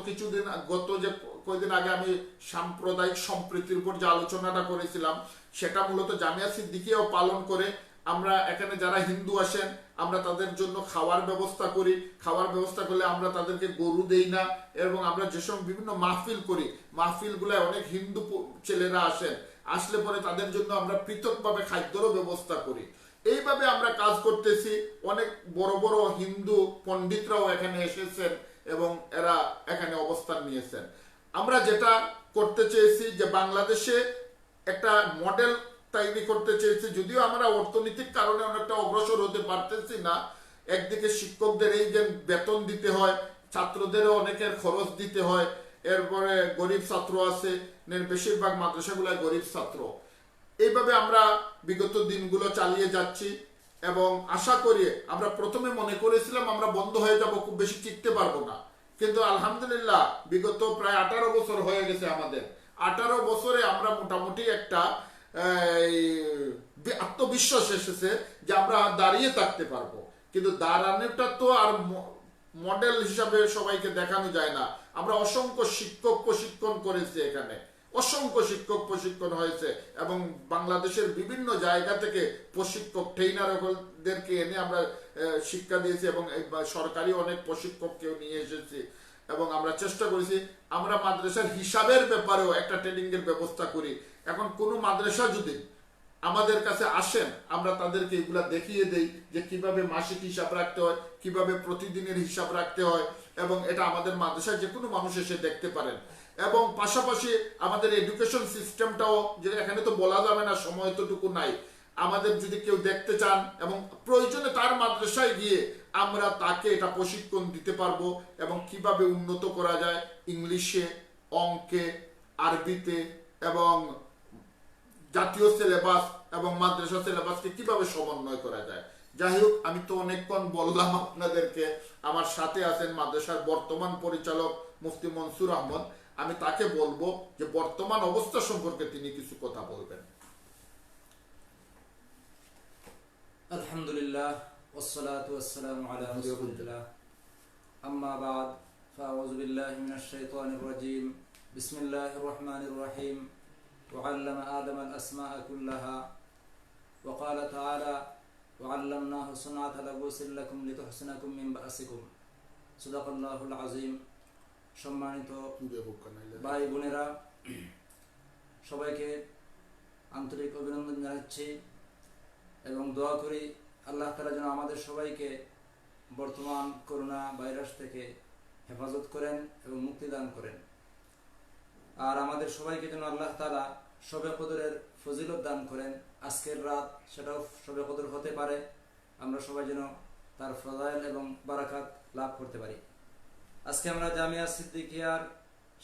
S1: যে কয়েকদিন আগে আমি সাম্প্রদায়িক সম্প্রীতির উপর যে আলোচনাটা করেছিলাম, সেটা মূলত জামিয়া সিদ্দিকিয়াও পালন করে। আমরা এখানে যারা হিন্দু আসেন আমরা তাদের জন্য খাওয়ার ব্যবস্থা করি, খাওয়ার ব্যবস্থা করলে আমরা তাদেরকে গরু দেই না। এবং আমরা যেসব বিভিন্ন মাহফিল করি, মাহফিলগুলোয় অনেক হিন্দু ছেলেরা আসেন, আসলে পরে তাদের জন্য আমরা পৃথকভাবে খাদ্যেরও ব্যবস্থা করি। এইভাবে আমরা কাজ করতেছি। অনেক বড় বড় হিন্দু পণ্ডিতরাও এখানে এসেছেন এবং এরা এখানে অবস্থান নিয়েছেন। আমরা যেটা করতে চেয়েছি যে বাংলাদেশে একটা মডেল তৈরি করতে চেয়েছি। যদিও আমরা অর্থনৈতিক কারণে অনেকটা অগ্রসর হতে পারতেছি না। একদিকে শিক্ষকদের এই যে বেতন দিতে হয়, ছাত্রদেরও অনেকের খরচ দিতে হয়, এরপরে গরিব ছাত্র আছে, বেশিরভাগ মাদ্রাসাগুলোয় গরিব ছাত্র। এইভাবে আমরা বিগত দিনগুলো চালিয়ে যাচ্ছি এবং আশা করি, আমরা প্রথমে মনে করেছিলাম আমরা বন্ধ হয়ে যাব, খুব বেশি টিকতে পারবো না, কিন্তু আলহামদুলিল্লাহ বিগত প্রায় 18 বছর হয়ে গেছে আমাদের। 18 বছরে আমরা মোটামুটি একটা আত্মবিশ্বাস এসেছে যে আমরা দাঁড়িয়ে থাকতে পারবো। কিন্তু দাঁড়ানোটা তো আর মডেল হিসাবে সবাইকে দেখানো যায় না। আমরা অসংখ্য শিক্ষক প্রশিক্ষণ করেছি, এখানে অসংখ্য শিক্ষক প্রশিক্ষণ হয়েছে এবং বাংলাদেশের বিভিন্ন জায়গা থেকে প্রশিক্ষক ট্রেইনারদেরকে এনে আমরা শিক্ষা দিয়েছি এবং সরকারি অনেক প্রশিক্ষককেও নিয়ে এসেছি। এবং আমরা চেষ্টা করেছি আমরা মাদ্রাসার হিসাবের ব্যাপারেও একটা ট্রেনিং এর ব্যবস্থা করি। এখন কোনো মাদ্রাসা যদি আমাদের কাছে আসেন আমরা তাদেরকে এগুলা দেখিয়ে দেই যে কিভাবে মাসিক হিসাব রাখতে হয়, কিভাবে প্রতিদিনের হিসাব রাখতে হয়, এবং এটা আমাদের মাদ্রাসায় যে কোনো মানুষ এসে দেখতে পারেন। এবং পাশাপাশি আমাদের এডুকেশন সিস্টেমটাও, যে এখানে তো বলা যাবে না, সময় তোটুকু নাই, আমাদের যদি কেউ দেখতে চান এবং প্রয়োজনে তার মাদ্রাসায় গিয়ে আমরা তাকে এটা প্রশিক্ষণ দিতে পারবো এবং কিভাবে উন্নত করা যায় ইংলিশে, অঙ্কে, আরবিতে, এবং জাতীয় সিলেবাস এবং মাদ্রাসা সিলেবাসকে কিভাবে সমন্বয় করা যায় যাই হোক, আমি তো অনেকক্ষণ বললাম আপনাদেরকে। আমার সাথে আছেন মাদ্রাসার বর্তমান পরিচালক মুফতি মনসুর আহমদ। আমি তাকে বলবো যে বর্তমান অবস্থা সম্পর্কে তিনি কিছু কথা বলবেন।
S2: আলহামদুলিল্লাহ ওয়াসসালাতু ওয়াসসালামু আলা রাসূলিল্লাহ আম্মা বাদ ফাআউযু বিল্লাহি মিনাশ শাইতানির রাজীম বিসমিল্লাহির রহমানির রহিম وعلم آدم الأسماء كلها وقال تعالى وعلمناه صنعة لبوس لكم لتحسنكم من بأسكم صدق الله العظيم। সম্মানিত ভাই বোনেরা, সবাইকে আন্তরিক অভিনন্দন জানাচ্ছি এবং দোয়া করি আল্লাহ তাআলা যেন আমাদের সবাইকে বর্তমান করোনা ভাইরাস থেকে হেফাজত করেন এবং মুক্তি দান করেন। আর আমাদের সবাইকে যেন আল্লাহ তাআলা শবে কদরের ফজিলত দান করেন। আজকের রাত সেটাও শবে কদর হতে পারে, আমরা সবাই যেন তার ফজাইল এবং বারাকাত লাভ করতে পারি। আজকে আমরা জামিয়া সিদ্দিকিয়ার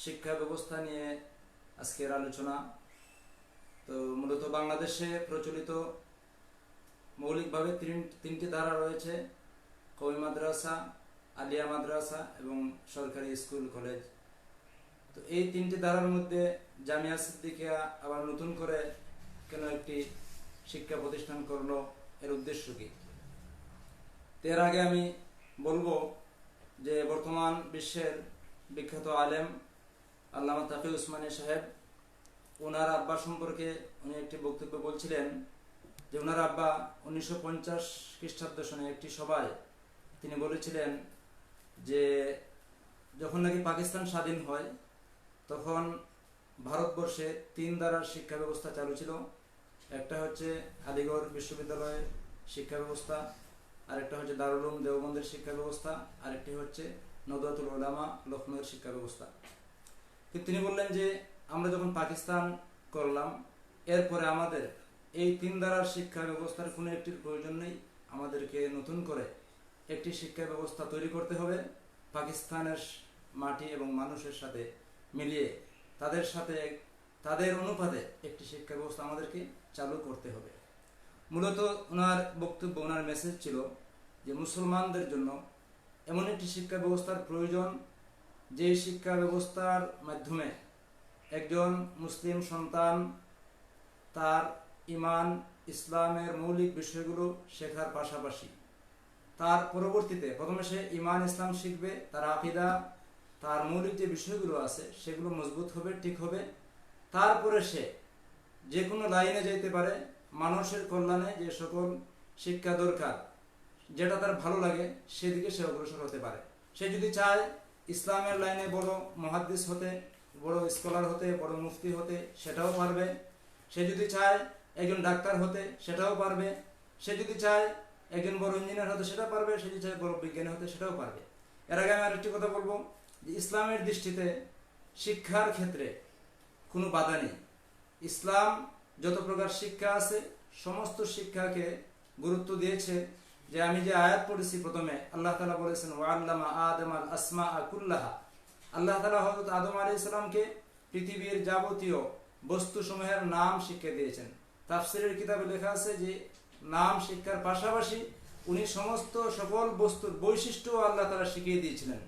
S2: শিক্ষা ব্যবস্থা নিয়ে আজকের আলোচনা। তো মূলত বাংলাদেশে প্রচলিত মৌলিকভাবে তিনটি ধারা রয়েছে: কওমি মাদ্রাসা, আলিয়া মাদ্রাসা এবং সরকারি স্কুল কলেজ। তো এই তিনটি ধারার মধ্যে জামিয়া সিদ্দিকিয়া আবার নতুন করে কেন একটি শিক্ষা প্রতিষ্ঠান করলো, এর উদ্দেশ্য কি? এর আগে আমি বলবো যে বর্তমান বিশ্বের বিখ্যাত আলেম আল্লামা তাকি উসমানী সাহেব, ওনার আব্বা সম্পর্কে উনি একটি বক্তব্য বলছিলেন যে ওনার আব্বা 1950 খ্রিস্টাব্দ সনে একটি সভায় তিনি বলেছিলেন যে যখন নাকি পাকিস্তান স্বাধীন হয় তখন ভারতবর্ষে 3 ধারার শিক্ষা ব্যবস্থা চালু ছিল। একটা হচ্ছে আলিগড় বিশ্ববিদ্যালয়ের শিক্ষা ব্যবস্থা, আরেকটা হচ্ছে দারুল উলুম দেওবন্দের শিক্ষা ব্যবস্থা, আরেকটি হচ্ছে নদওয়াতুল উলামা লখনউয়ের শিক্ষা ব্যবস্থা। কিন্তু তিনি বললেন যে আমরা যখন পাকিস্তান করলাম, এরপরে আমাদের এই 3 ধারার শিক্ষা ব্যবস্থার কোনো একটির প্রয়োজন নেই, আমাদেরকে নতুন করে একটি শিক্ষা ব্যবস্থা তৈরি করতে হবে, পাকিস্তানের মাটি এবং মানুষের সাথে মিলিয়ে তাদের সাথে তাদের অনুপাতে একটি শিক্ষা ব্যবস্থা আমাদেরকে চালু করতে হবে। মূলত ওনার বক্তব্য, ওনার মেসেজ ছিল যে মুসলমানদের জন্য এমন একটি শিক্ষা ব্যবস্থার প্রয়োজন যে শিক্ষা ব্যবস্থার মাধ্যমে একজন মুসলিম সন্তান তার ঈমান ইসলামের মৌলিক বিষয়গুলো শেখার পাশাপাশি তার পরবর্তীতে প্রথমে সে ঈমান ইসলাম শিখবে, তার আকীদা, তার মৌলিক যে বিষয়গুলো আছে সেগুলো মজবুত হবে, ঠিক হবে। তারপরে সে যে কোনো লাইনে যেতে পারে, মানুষের কল্যাণে যে সকল শিক্ষা দরকার, যেটা তার ভালো লাগে সেদিকে সে অগ্রসর হতে পারে। সে যদি চায় ইসলামের লাইনে বড় মুহাদ্দিস হতে, বড় স্কলার হতে, বড় মুফতি হতে, সেটাও পারবে। সে যদি চায় একজন ডাক্তার হতে, সেটাও পারবে। সে যদি চায় একজন বড় ইঞ্জিনিয়ার হতে, সেটাও পারবে। সে যদি চায় বড় বিজ্ঞানী হতে, সেটাও পারবে। এর আগে আমি আরেকটি কথা বলবো যে ইসলামের দৃষ্টিতে শিক্ষার ক্ষেত্রে কোনো বাধা নেই। ইসলাম যত প্রকার শিক্ষা আছে সমস্ত শিক্ষাকে গুরুত্ব দিয়েছে। যে আমি যে আয়াত পড়েছি প্রথমে, আল্লাহ তাআলা বলেছেন ওয়াল্লামা আদামাল আসমাআ কুল্লাহা। আল্লাহ তাআলা হযরত আদম আলাইহিস সালামকে পৃথিবীর যাবতীয় বস্তুসমূহের নাম শিক্ষা দিয়েছেন। তাফসীরের কিতাবে লেখা আছে যে নাম শিক্ষার পাশাপাশি উনি সমস্ত সকল বস্তুর বৈশিষ্ট্য আল্লাহ তাআলা শিখিয়ে দিয়েছিলেন।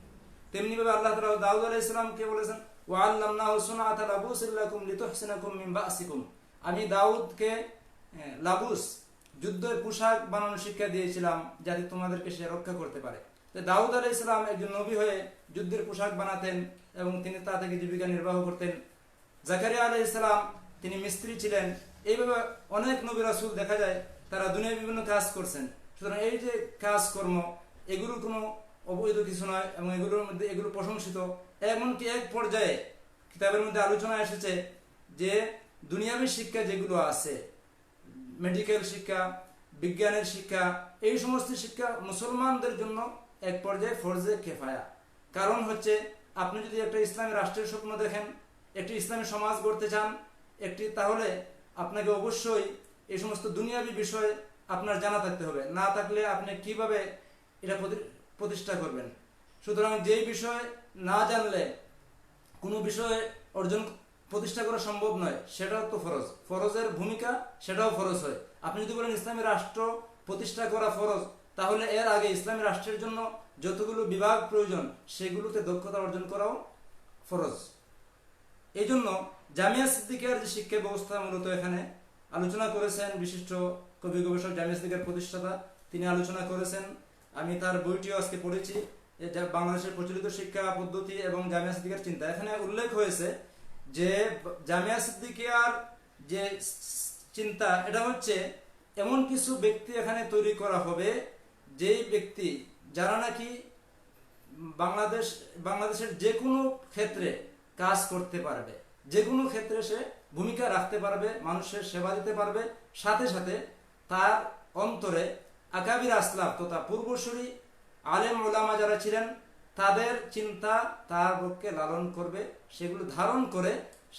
S2: তেমনি ভাবে আল্লাহ তাআলা দাউদ আলাইহিস সালামকে বলেছেন ওয়াল্লামনাহু সুনআতা লাবুসিল লাকুম লিতুহসিনাকুম মিন বাসিকুম। আমি দাউদকে লাবুস, যুদ্ধের পোশাক বানানোর শিক্ষা দিয়েছিলাম যাতে তোমাদেরকে সে রক্ষা করতে পারে। তো দাউদ আলাইহিস সালাম একজন নবী হয়ে যুদ্ধের পোশাক বানাতেন এবং তিনি তা থেকে জীবিকা নির্বাহ করতেন। জাকারিয়া আলাইহিস সালাম তিনি মিস্ত্রি ছিলেন। এইভাবে অনেক নবী রাসূল দেখা যায় তারা দুনিয়ার বিভিন্ন কাজ করছেন। সুতরাং এই যে কাজকর্ম, এগুলো কোনো অবৈধ কিছু নয় এবং এগুলোর মধ্যে এগুলো প্রশংসিত। এমনকি এক পর্যায়ে কিতাবের মধ্যে আলোচনা এসেছে যে দুনিয়াবী শিক্ষা যেগুলো আছে, মেডিকেল শিক্ষা, বিজ্ঞানের শিক্ষা, এই সমস্ত শিক্ষা মুসলমানদের জন্য এক পর্যায়ে ফরজে কিফায়া। কারণ হচ্ছে আপনি যদি একটা ইসলামী রাষ্ট্রের স্বপ্ন দেখেন, একটি ইসলামী সমাজ গড়তে চান, তাহলে আপনাকে অবশ্যই এই সমস্ত দুনিয়াবী বিষয় আপনার জানা থাকতে হবে। না থাকলে আপনি কিভাবে এটা প্রতিষ্ঠা করবেন? সুতরাং যেই বিষয় না জানলে কোনো বিষয় প্রতিষ্ঠা করা সম্ভব নয়, সেটাও তো ফরজ। ফরজের ভূমিকা সেটাও ফরজ হয়। আপনি যদি বলেন ইসলামী রাষ্ট্র প্রতিষ্ঠা করা ফরজ, তাহলে এর আগে ইসলামী রাষ্ট্রের জন্য যতগুলো বিভাগ প্রয়োজন সেগুলোতে দক্ষতা অর্জন করাও ফরজ। এই জন্য জামিয়া সিদ্দিকিয়ার যে শিক্ষা ব্যবস্থা মূলত এখানে আলোচনা করেছেন বিশিষ্ট কবি গবেষক জামিয়া সিদ্দিকিয়ার প্রতিষ্ঠাতা, তিনি আলোচনা করেছেন। আমি তার বইটিও আজকে পড়েছি, এটা বাংলাদেশের প্রচলিত শিক্ষা পদ্ধতি এবং জামিয়া সিদ্দিকিয়ার চিন্তা। এখানে উল্লেখ হয়েছে যে জামিয়া সিদ্দিকিয়ার যে চিন্তা, এটা হচ্ছে এমন কিছু ব্যক্তি এখানে তৈরি করা হবে যেই ব্যক্তি যারা নাকি বাংলাদেশের যে কোনো ক্ষেত্রে কাজ করতে পারবে, যে কোনো ক্ষেত্রে সে ভূমিকা রাখতে পারবে, মানুষের সেবা দিতে পারবে, সাথে সাথে তার অন্তরে আকাবির আসলাফ তথা পূর্বসূরি আলেম ওলামা যারা ছিলেন তাদের চিন্তা তার পক্ষে লালন করবে, সেগুলো ধারণ করে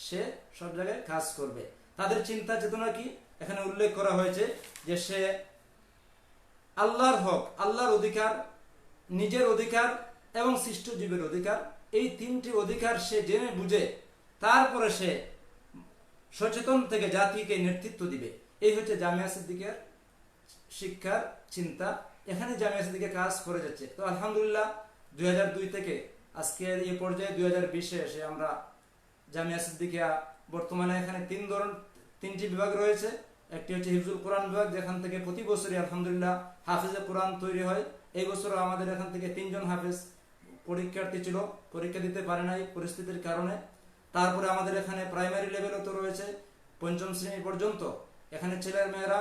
S2: সে সব জায়গায় কাজ করবে। তাদের চিন্তা চেতনা কি এখানে উল্লেখ করা হয়েছে যে সে আল্লাহর হক, আল্লাহর অধিকার, নিজের অধিকার এবং সৃষ্ট জীবের অধিকার, এই তিনটি অধিকার সে জেনে বুঝে তারপরে সে সচেতন থেকে জাতিকে নেতৃত্ব দিবে। এই হচ্ছে জামিয়া সিদ্দিকিয়ার শিক্ষার চিন্তা। এখানে জামিয়া সিদ্দিকিয়া কাজ করে যাচ্ছে। তো আলহামদুলিল্লাহ 2002 থেকে আজকের এই পর্যায়ে 2020-এ এসে আমরা জামিয়া সিদ্দিকিয়া বর্তমানে এখানে তিনটি বিভাগ রয়েছে। একটি হচ্ছে হিফজুল কোরআন বিভাগ, যেখান থেকে প্রতি বছরই আলহামদুলিল্লাহ হাফিজে কোরআন তৈরি হয়। এই বছরও আমাদের এখান থেকে 3 জন হাফিজ পরীক্ষার্থী ছিল, পরীক্ষা দিতে পারে নাই পরিস্থিতির কারণে। তারপরে আমাদের এখানে প্রাইমারি লেভেলও তো রয়েছে 5ম শ্রেণী পর্যন্ত। এখানে ছেলের মেয়েরা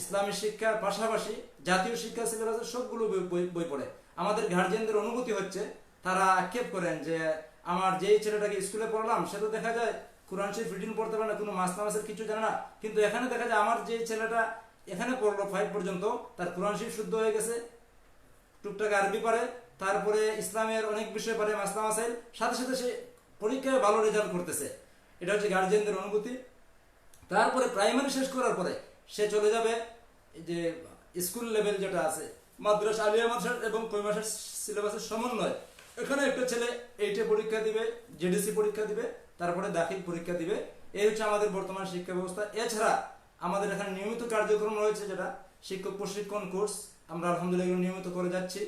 S2: ইসলামী শিক্ষার পাশাপাশি জাতীয় শিক্ষা সিলেবাসের সবগুলো বই পড়ে। আমাদের গার্জিয়ানদের অনুভূতি হচ্ছে, তারা আক্ষেপ করেন যে আমার যেই ছেলেটাকে স্কুলে পড়লাম সে তো দেখা যায় কোরআন শরীফ রিডিং পড়তে পারে না, কোনো মাসের কিছু জানে না, কিন্তু এখানে দেখা যায় আমার যে ছেলেটা এখানে পড়লো 5 পর্যন্ত তার কোরআন শরীফ শুদ্ধ হয়ে গেছে, টুকটাক আরবি পারে, তারপরে ইসলামের অনেক বিষয় পারে, মাসলা মাসাইল, সাথে সাথে সে পরীক্ষায় ভালো রেজাল্ট করতেছে। এটা হচ্ছে গার্জিয়ানদের অনুভূতি। তারপরে প্রাইমারি শেষ করার পরে সে চলে যাবে যে স্কুল লেভেল যেটা আছে মাদ্রাসা, আলিয়া মাদ্রাসা এবং কইমাসের সিলেবাসের সমন্বয়। এখানে একটা ছেলে 8-এ পরীক্ষা দিবে, জেডিসি পরীক্ষা দিবে, তারপরে দাখিল পরীক্ষা দিবে। এই হচ্ছে আমাদের বর্তমান শিক্ষা ব্যবস্থা। এছাড়া আমাদের এখানে নিয়মিত কার্যক্রম রয়েছে, যেটা শিক্ষক প্রশিক্ষণ কোর্স, আমরা আলহামদুলিল্লাহ নিয়মিত করে যাচ্ছি।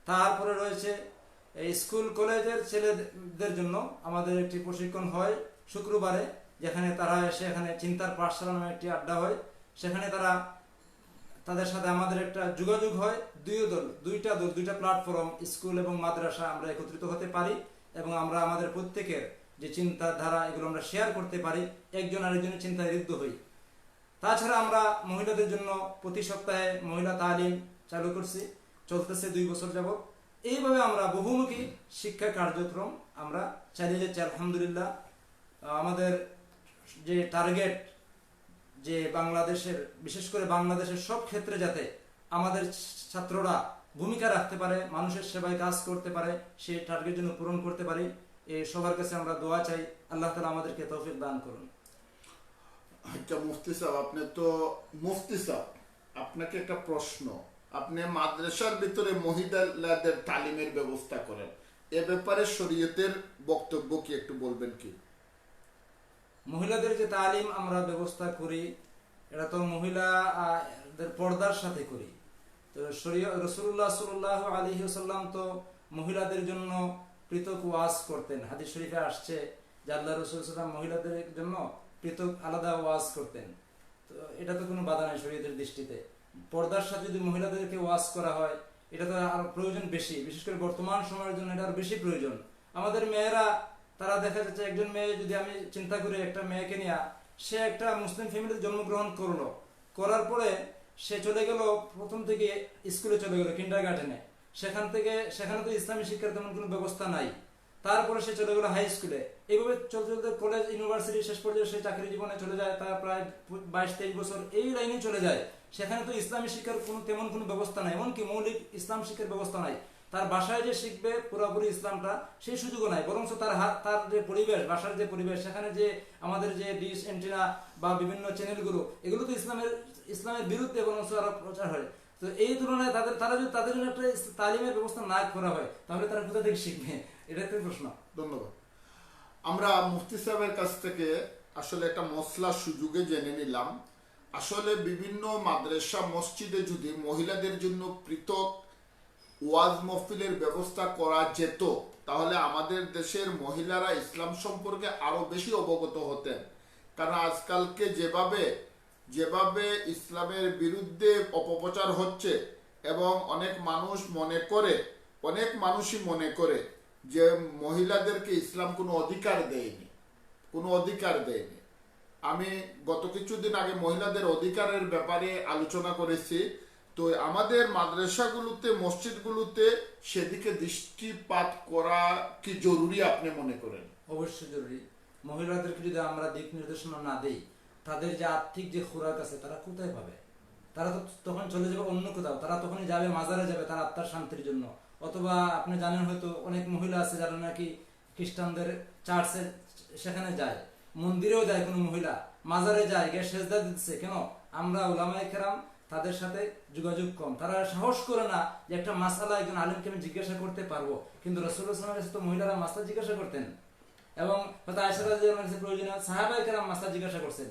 S2: তারপরে রয়েছে এই স্কুল কলেজের ছেলেদের জন্য আমাদের একটি প্রশিক্ষণ হয় শুক্রবারে, যেখানে তারা এসে এখানে চিন্তার পাঠশালা নামে একটি আড্ডা হয়। সেখানে তাদের সাথে আমাদের একটা যোগাযোগ হয়, দুইটা প্ল্যাটফর্ম, স্কুল এবং মাদ্রাসা, আমরা একত্রিত হতে পারি এবং আমরা আমাদের প্রত্যেকের যে চিন্তাধারা এগুলো আমরা শেয়ার করতে পারি, একজন আরেকজনের চিন্তায় ঋদ্ধ হই। তাছাড়া আমরা মহিলাদের জন্য প্রতি সপ্তাহে মহিলা তালিম চালু করছি, চলতেছে 2 বছর যাবত। এইভাবে আমরা বহুমুখী শিক্ষা কার্যক্রম আমরা চালিয়ে যাচ্ছি আলহামদুলিল্লাহ। আমাদের যে টার্গেট, যে বাংলাদেশের, বিশেষ করে বাংলাদেশের সব ক্ষেত্রে যাতে আমাদের ছাত্ররা ভূমিকা রাখতে পারে, মানুষের সেবায় কাজ করতে পারে, সেই টার্গেট যেন পূরণ করতে পারি, এই সবার কাছে আমরা দোয়া চাই। আল্লাহ তাআলা আমাদেরকে তৌফিক দান করুন।
S1: আচ্ছা মুফতি সাহেব, আপনাকে একটা প্রশ্ন। আপনি মাদ্রাসার ভিতরে মহিলাদের তালিমের ব্যবস্থা করেন, এ ব্যাপারে শরীয়তের বক্তব্য কি একটু বলবেন কি?
S2: মহিলাদের যে তালিম আমরা ব্যবস্থা করি, এটা তো মহিলাদের পর্দার সাথে করি। তো রাসূলুল্লাহ সাল্লাল্লাহু আলাইহি ওয়াসাল্লাম তো মহিলাদের জন্য পৃথক ওয়াজ করতেন। হাদিস শরীফে আসছে যে আল্লাহ রাসূল সাল্লাল্লাহু আলাইহি ওয়াসাল্লাম মহিলাদের জন্য পৃথক আলাদা ওয়াজ করতেন। তো এটা তো কোনো বাধা নাই শরীয়তের দৃষ্টিতে। পর্দার সাথে যদি মহিলাদেরকে ওয়াজ করা হয়, এটা তো আর প্রয়োজন বেশি, বিশেষ করে বর্তমান সময়ের জন্য এটা আর বেশি প্রয়োজন। আমাদের মেয়েরা, তারা দেখা যাচ্ছে, একজন মেয়ে যদি আমি চিন্তা করি, একটা মেয়েকে নিয়ে সে একটা মুসলিম ফ্যামিলিতে জন্মগ্রহণ করলো, করার পরে সে চলে গেল, প্রথম থেকে স্কুলে চলে গেল, কিন্ডারগার্টেনে। সেখানে তো ইসলামী শিক্ষার তেমন কোনো ব্যবস্থা নাই। তারপরে সে চলে গেল হাই স্কুলে, এইভাবে চলতে চলতে কলেজ, ইউনিভার্সিটি, শেষ পর্যায়ে সে চাকরি জীবনে চলে যায়। তার প্রায় 22-23 বছর এই লাইনে চলে যায়। সেখানে তো ইসলামী শিক্ষার তেমন কোনো ব্যবস্থা নাই, এমনকি মৌলিক ইসলাম শিক্ষার ব্যবস্থা নাই। তার বাসায় যে শিখবে পুরোপুরি ইসলামটা, সেই সুযোগও নাই। বরং তার যে পরিবেশ, বাসার যে পরিবেশ, সেখানে যে আমাদের যে ডিশ এন্টিনা বা বিভিন্ন চ্যানেলগুলো, এগুলো তো ইসলামের বিরুদ্ধে বরং আরো প্রচার হয়। তো এই তুলনায় তাদের জন্য একটা তালিমের ব্যবস্থা না করা হয়, তাহলে তারা কোথা থেকে শিখবে? এটা একটা প্রশ্ন।
S1: ধন্যবাদ। আমরা মুফতি সাহেবের কাছ থেকে আসলে একটা মসলা সুযোগে জেনে নিলাম আসলে বিভিন্ন মাদ্রাসা মসজিদে যদি মহিলাদের জন্য পৃথক ওয়াজ মহফিলের ব্যবস্থা করা যেত, তাহলে আমাদের দেশের মহিলারা ইসলাম সম্পর্কে আরো বেশি অবগত হতেন। কারণ আজকালকে যেভাবে যেভাবে ইসলামের বিরুদ্ধে অপপ্রচার হচ্ছে, এবং অনেক মানুষই মনে করে যে মহিলাদেরকে ইসলাম কোনো অধিকার দেয়নি। আমি গত কিছুদিন আগে মহিলাদের অধিকারের ব্যাপারে আলোচনা করেছি। তো আমাদের মাদ্রাসাগুলোতে, মসজিদগুলোতে সেদিকে দৃষ্টিপাত করা কি জরুরি আপনি মনে করেন?
S2: অবশ্যই জরুরি। মহিলাদেরকে যদি আমরা দিক নির্দেশনা না দেই, তাদের যে আর্থিক যে খোরাক আছে তারা কোথায় পাবে? তারা তো তখন চলে যাবে অন্য কোথাও, তারা তখনই যাবে মাজারে যাবে তার আত্মার শান্তির জন্য। অথবা আপনি জানেন হয়তো অনেক মহিলা আছে যারা নাকি খ্রিস্টানদের চার্চে সেখানে যায়, মন্দিরেও যায়, কোনো মহিলা মাজারে যায়, গিয়ে সেজদা দিচ্ছে। কেন? আমরা উলামায়ে কেরাম তাদের সাথে যোগাযোগ কম, তারা সাহস করে না যে একটা মাসালা একজন আলিমকে আমি জিজ্ঞাসা করতে পারবো। কিন্তু রাসূলুল্লাহ সাল্লাল্লাহু আলাইহি ওয়াসাল্লামের কাছে তো মহিলারা মাসলা জিজ্ঞাসা করতেন, এবং হয়তো আয়েশা রাদিয়াল্লাহু আনহার কাছে প্রয়োজনীয় সাহাবায়ে কেরাম মাসলা জিজ্ঞাসা করছেন,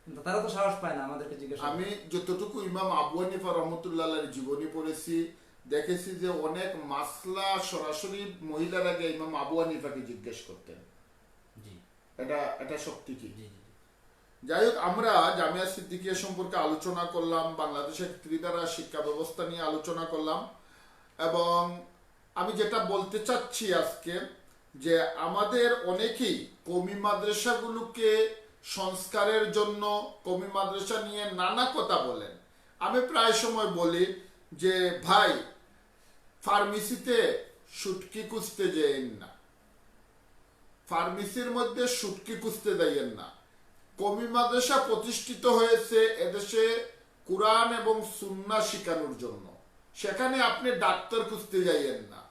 S2: কিন্তু তারা তো সাহস পায় না আমাদেরকে জিজ্ঞাসা।
S1: আমি যতটুকু ইমাম আবু হানিফা রহমতুল্লাহ আলাইহির জীবনী পড়েছি, দেখেছি যে অনেক মাসলা সরাসরি মহিলারা গিয়ে ইমাম আবু হানিফাকে জিজ্ঞেস করতেন।
S2: জি,
S1: এটা সত্যি কি?
S2: জি, জি।
S1: যাই হোক, আমরা জামিয়া সিদ্দিকিয়া সম্পর্কে আলোচনা করলাম, বাংলাদেশের ত্রিধারা শিক্ষা ব্যবস্থা নিয়ে আলোচনা করলাম, এবং আমি যেটা বলতে চাচ্ছি আজকে, যে আমাদের অনেকেই কওমি মাদ্রাসাগুলোকে সংস্কারের জন্য কওমি মাদ্রাসা নিয়ে নানা কথা বলেন। আমি প্রায় সময় বলি যে ভাই, ফার্মেসিতে শুটকি খুঁজতে যেয়েন না, ফার্মেসির মধ্যে শুটকি খুঁজতে যাইয়েন না। কওমি মাদ্রাসা প্রতিষ্ঠিত হয়েছে এদেশে কুরআন এবং সুন্নাহ শিখানোর জন্য। সেখানে আপনি ডাক্তার খুঁজতে যাইয়েন না,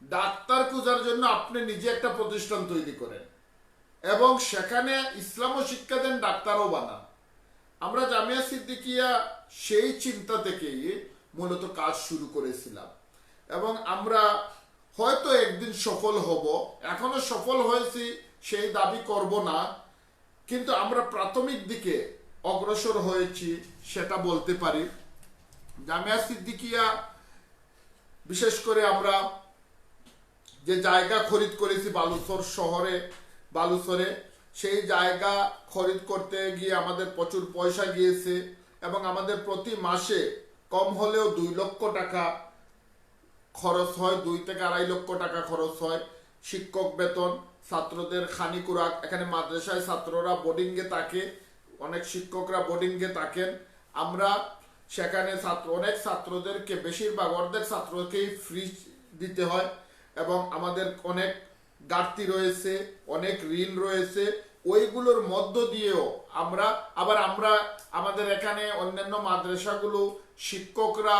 S1: ডাক্তার খোঁজার জন্য আপনি নিজে একটা প্রতিষ্ঠান তৈরি করেন, এবং সেখানে ইসলামও শিক্ষা দেন, ডাক্তারও বানান। আমরা জামিয়া সিদ্দিকিয়া সেই চিন্তা থেকেই মূলত কাজ শুরু করেছিলাম, এবং আমরা হয়তো একদিন সফল হব, এখনো সফল হয়েছি সেই দাবি করব না, কিন্তু আমরা প্রাথমিক দিকে অগ্রসর হয়েছি সেটা বলতে পারি। জামিয়া সিদ্দিকিয়া বিশেষ করে আমরা যে জায়গা খরিদ করেছি বালুচরে, সেই জায়গা খরিদ করতে গিয়ে আমাদের প্রচুর পয়সা গিয়েছে, এবং আমাদের প্রতি মাসে কম হলেও 2 লক্ষ টাকা খরচ হয়, 2 থেকে 2.5 লক্ষ টাকা খরচ হয়। শিক্ষক বেতন, ছাত্রদের খানি কুরাক, এখানে মাদ্রাসায় ছাত্ররা বোর্ডিংয়ে থাকে, অনেক শিক্ষকরা বোর্ডিংয়ে থাকেন। আমরা সেখানে অনেক ছাত্রদেরকে, বেশিরভাগ অর্ধেক ছাত্রকেই ফ্রি দিতে হয়, এবং আমাদের অনেক ঘাটতি রয়েছে, অনেক ঋণ রয়েছে। ওইগুলোর মধ্য দিয়েও আমরা আমাদের এখানে অন্যান্য মাদ্রাসাগুলো শিক্ষকরা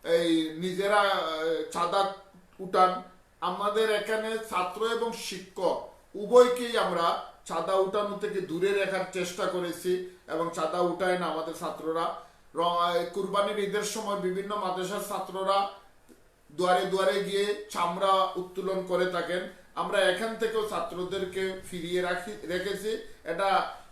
S1: এই নিজেরা চাঁদা উঠান। আমাদের এখানে ছাত্র এবং শিক্ষক উভয়কেই আমরা চাঁদা উঠানো থেকে দূরে রাখার চেষ্টা করেছি, এবং চাঁদা উঠায় না আমাদের ছাত্ররা। কুরবানির ঈদের সময় বিভিন্ন মাদ্রাসার ছাত্ররা দুয়ারে দুয়ারে গিয়ে চামড়া উত্তোলন করে থাকেন। আমরা এখান থেকেও ছাত্রদেরকে ফিরিয়ে রেখেছি। এটা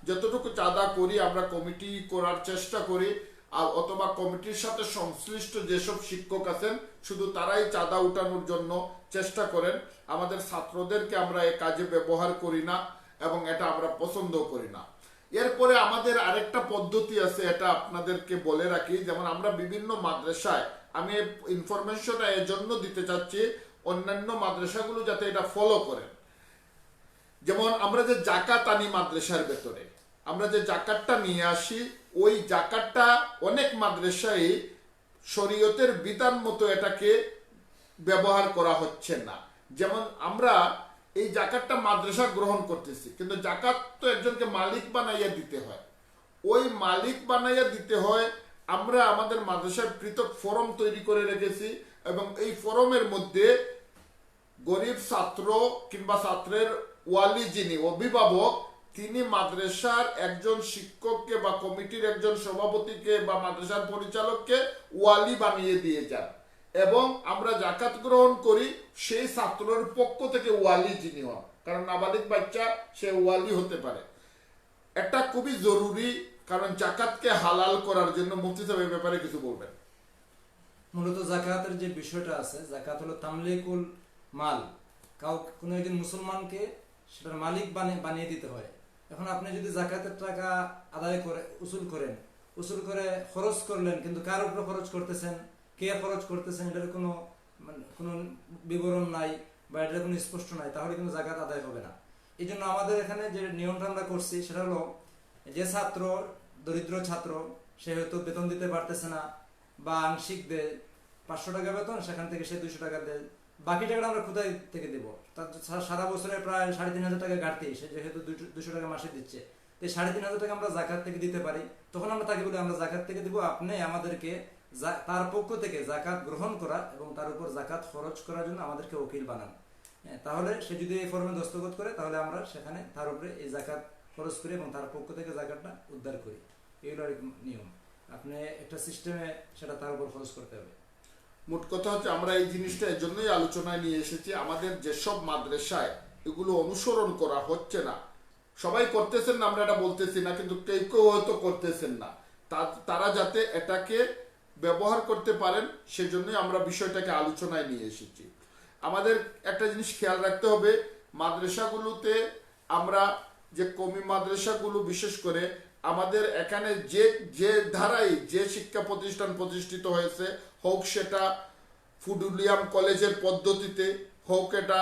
S1: যতটুকু চাঁদা করি আমরা কমিটি করার চেষ্টা করি, আর অথবা কমিটির সাথে সংশ্লিষ্ট যেসব শিক্ষক আছেন শুধু তারাই চাঁদা উঠানোর জন্য চেষ্টা করেন। আমাদের ছাত্রদেরকে আমরা এই কাজে ব্যবহার করি না, এবং এটা আমরা পছন্দ করি না। এরপরে আমাদের আরেকটা পদ্ধতি আছে, এটা আপনাদেরকে বলে রাখি। যেমন আমরা বিভিন্ন মাদ্রাসায়, আমি ইনফরমেশনটা এর জন্য দিতে চাচ্ছি অন্যান্য মাদ্রাসাগুলো যাতে এটা ফলো করেন। যেমন আমরা যে জাকাত আনি মাদ্রাসার ভেতরে, আমরা যে জাকাতটা নিয়ে আসি, ওই জাকাতটা অনেক মাদ্রাসায় শরীয়তের বিধান মতো এটাকে ব্যবহার করা হচ্ছে না। যেমন আমরা এই জাকাতটা মাদ্রাসা গ্রহণ করতেছি, কিন্তু জাকাত তো একজনকে মালিক বানাইয়া দিতে হয়। ওই মালিক বানাইয়া দিতে হয়। আমরা আমাদের মাদ্রাসার পৃথক ফরম তৈরি করে রেখেছি, এবং এই ফরমের মধ্যে গরিব ছাত্র কিংবা ছাত্রের ওয়ালি, যিনি অভিভাবক, তিনি মাদ্রাসার একজন শিক্ষককে বা কমিটির একজন সভাপতিকে বা মাদ্রাসার পরিচালককে ওয়ালি বানিয়ে দিয়ে যান, এবং আমরা জাকাত গ্রহণ করি সেই ছাত্রের পক্ষ থেকে ওয়ালি যিনি হন, কারণ নাবালিক বাচ্চা সে ওয়ালি হতে পারে। এটা খুবই জরুরি কারণ জাকাতকে হালাল করার জন্য মুফতি সাহেব এই ব্যাপারে কিছু বলবেন।
S2: মূলত জাকাতের যে বিষয়টা আছে, জাকাত হলো তামলিকুল মাল, কোনো একজন মুসলমানকে সেটার মালিক বানিয়ে দিতে হয়। এখন আপনি যদি জাকাতের টাকা আদায় করে উসুল করে খরচ করলেন, কিন্তু কার উপরে খরচ করতেছেন, কে খরচ করতেছেন, এটার কোনো বিবরণ নাই বা এটার কোনো স্পষ্ট নাই, তাহলে কিন্তু জাকাত আদায় হবে না। এই জন্য আমাদের এখানে যে নিয়মটা আমরা করছি সেটা হলো, যে ছাত্র দরিদ্র ছাত্র, সে হয়তো বেতন দিতে পারতেছে না বা আংশিক দেয় 500 টাকা বেতন, সেখান থেকে সে 200 টাকা দেয়, বাকি টাকাটা আমরা কোথায় থেকে দেবো? তার সারা বছরে প্রায় 3,500 টাকা ঘাটতি, সে যেহেতু 200 টাকা মাসে দিচ্ছে, তো 3,500 টাকা আমরা জাকাত থেকে দিতে পারি। তখন আমরা তাকে বলি আমরা জাকাত থেকে দিব, আপনি আমাদেরকে তার পক্ষ থেকে জাকাত গ্রহণ করা এবং তার উপর জাকাত খরচ করার জন্য আমাদেরকে ওকিল বানান। তাহলে সে যদি এই ফর্মে দস্তখত করে, তাহলে আমরা সেখানে তার উপরে এই জাকাত খরচ করি এবং তার পক্ষ থেকে জাকাতটা উদ্ধার করি। এগুলো নিয়ম, আপনি একটা সিস্টেমে সেটা তার উপর খরচ করতে হবে।
S1: মোট কথা হচ্ছে আমরা এই জিনিসটা এর জন্যই আলোচনায় নিয়ে এসেছি, আমাদের যেসব মাদ্রাসায় এগুলো অনুসরণ করা হচ্ছে না, সবাই করতেছেন না আমরা এটা বলতেছি না, কিন্তু কেউ কেউ হয়তো করতেছেন না, তারা যাতে এটাকে ব্যবহার করতে পারেন সেজন্যই আমরা বিষয়টাকে আলোচনায় নিয়ে এসেছি। আমাদের একটা জিনিস খেয়াল রাখতে হবে, মাদ্রাসাগুলোতে আমরা যে কওমি মাদ্রাসাগুলো বিশেষ করে আমাদের এখানে যে ধারায় যে শিক্ষা প্রতিষ্ঠান প্রতিষ্ঠিত হয়েছে, হোক সেটা ফুডুলিয়াম কলেজের পদ্ধতিতে, হোক এটা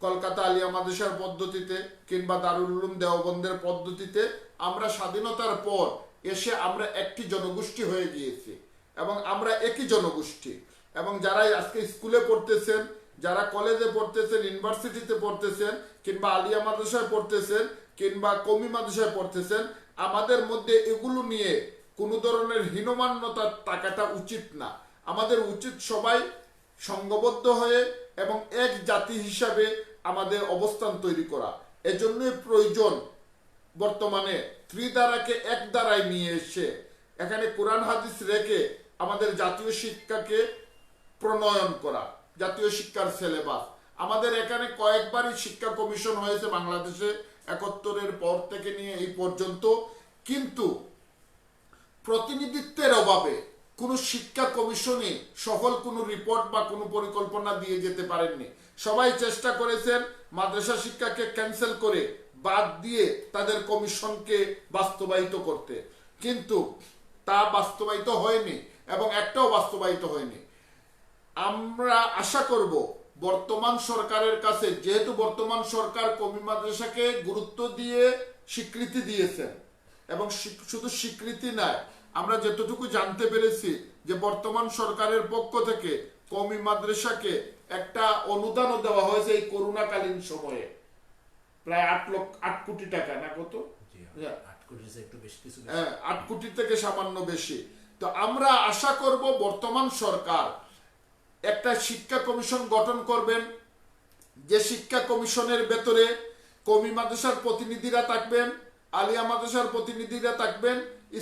S1: কলকাতা আলিয়া মাদ্রাসার পদ্ধতিতে, কিংবা দারুল উলুম দেওবন্দের পদ্ধতিতে, আমরা স্বাধীনতার পর এসে আমরা একটি জনগোষ্ঠী হয়ে গিয়েছি এবং আমরা একই জনগোষ্ঠী। এবং যারা আজকে স্কুলে পড়তেছেন, যারা কলেজে পড়তেছেন, ইউনিভার্সিটিতে পড়তেছেন, কিংবা আলিয়া মাদ্রাসায় পড়তেছেন, কিংবা কওমি মাদ্রাসায় পড়তেছেন, আমাদের মধ্যে এগুলো নিয়ে কোনো ধরনের হীনমান্যতা থাকাটা উচিত না। আমাদের উচিত সবাই সংঘবদ্ধ হয়ে এবং এক জাতি হিসাবে আমাদের অবস্থান তৈরি করা। এজন্যই প্রয়োজন বর্তমানে ত্রিধারাকে এক ধারায় নিয়ে এসে এখানে কোরআন হাদিস রেখে আমাদের জাতীয় শিক্ষাকে প্রণয়ন করা, জাতীয় শিক্ষার সিলেবাস। আমাদের এখানে কয়েকবারই শিক্ষা কমিশন হয়েছে বাংলাদেশে 71-এর পর থেকে নিয়ে এই পর্যন্ত, কিন্তু প্রতিনিধিত্বের অভাবে কোনো শিক্ষা কমিশনে সফল কোনো রিপোর্ট বা কোনো পরিকল্পনা দিয়ে যেতে পারেননি। সবাই চেষ্টা করেছেন মাদ্রাসা শিক্ষাকে ক্যান্সেল করে বাদ দিয়ে তাদের কমিশনকে বাস্তবায়িত করতে, কিন্তু তা বাস্তবায়িত হয়নি এবং একটাও বাস্তবায়িত হয়নি। আমরা আশা করব বর্তমান সরকারের কাছে, যেহেতু বর্তমান সরকার কওমি মাদ্রাসাকে গুরুত্ব দিয়ে স্বীকৃতি দিয়েছেন, এবং শুধু স্বীকৃতি নয়, আমরা যতটুকু জানতে পেরেছি যে বর্তমান সরকারের পক্ষ থেকে কওমি মাদ্রাসাকে একটা অনুদানও দেওয়া হয়েছে এই করোনাকালীন সময়ে, প্রায় 8 কোটি টাকা, না কত? 8 কোটি থেকে সামান্য বেশি। তো আমরা আশা করব বর্তমান সরকার একটা শিক্ষা কমিশন গঠন করবেন, যে শিক্ষা কমিশনের ভেতরে কওমি মাদ্রাসার প্রতিনিধিরা থাকবেন, আলিয়া মাদ্রাসার প্রতিনিধিরা থাকবেন,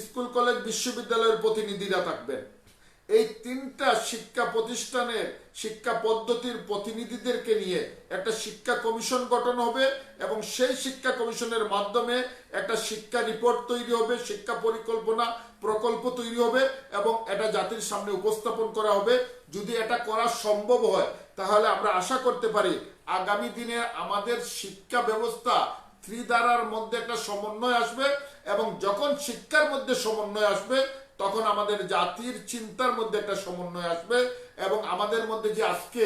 S1: স্কুল কলেজ বিশ্ববিদ্যালয়ের প্রতিনিধিরা থাকবেন। এই 3টা শিক্ষা প্রতিষ্ঠানের শিক্ষা পদ্ধতির প্রতিনিধিদেরকে নিয়ে একটা শিক্ষা কমিশন গঠন হবে এবং সেই শিক্ষা কমিশনের মাধ্যমে একটা শিক্ষা রিপোর্ট তৈরি হবে, শিক্ষা পরিকল্পনা প্রকল্প তৈরি হবে এবং এটা জাতির সামনে উপস্থাপন করা হবে। যদি এটা করা সম্ভব হয়, তাহলে আমরা আশা করতে পারি আগামী দিনে আমাদের শিক্ষা ব্যবস্থা ত্রিধারার মধ্যে একটা সমন্বয় আসবে, এবং যখন শিক্ষার মধ্যে সমন্বয় আসবে তখন আমাদের জাতির চিন্তার মধ্যে একটা সমন্বয় আসবে, এবং আমাদের মধ্যে যে আজকে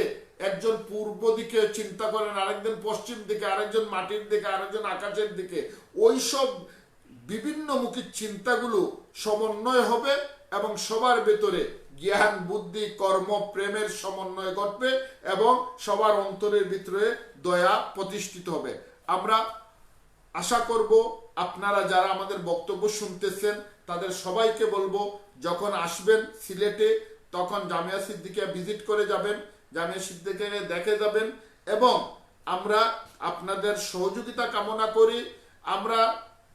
S1: একজন পূর্ব দিকে চিন্তা করেন, আরেকজন পশ্চিম দিকে, আরেকজন মাটির দিকে, আরেকজন আকাশের দিকে, ওইসব বিভিন্নমুখী চিন্তাগুলো সমন্বয় হবে এবং সবার ভেতরে জ্ঞান, বুদ্ধি, কর্ম, প্রেমের সমন্বয় ঘটবে এবং সবার অন্তরের ভিতরে দয়া প্রতিষ্ঠিত হবে। আমরা আশা করব আপনারা যারা আমাদের বক্তব্য শুনতেছেন তাদের সবাইকে বলবো, যখন আসবেন সিলেটে তখন জামিয়া সিদ্দিকিয়া ভিজিট করে যাবেন, জামিয়া সিদ্দিকিয়া দেখে যাবেন, এবং আমরা আপনাদের সহযোগিতা কামনা করি। আমরা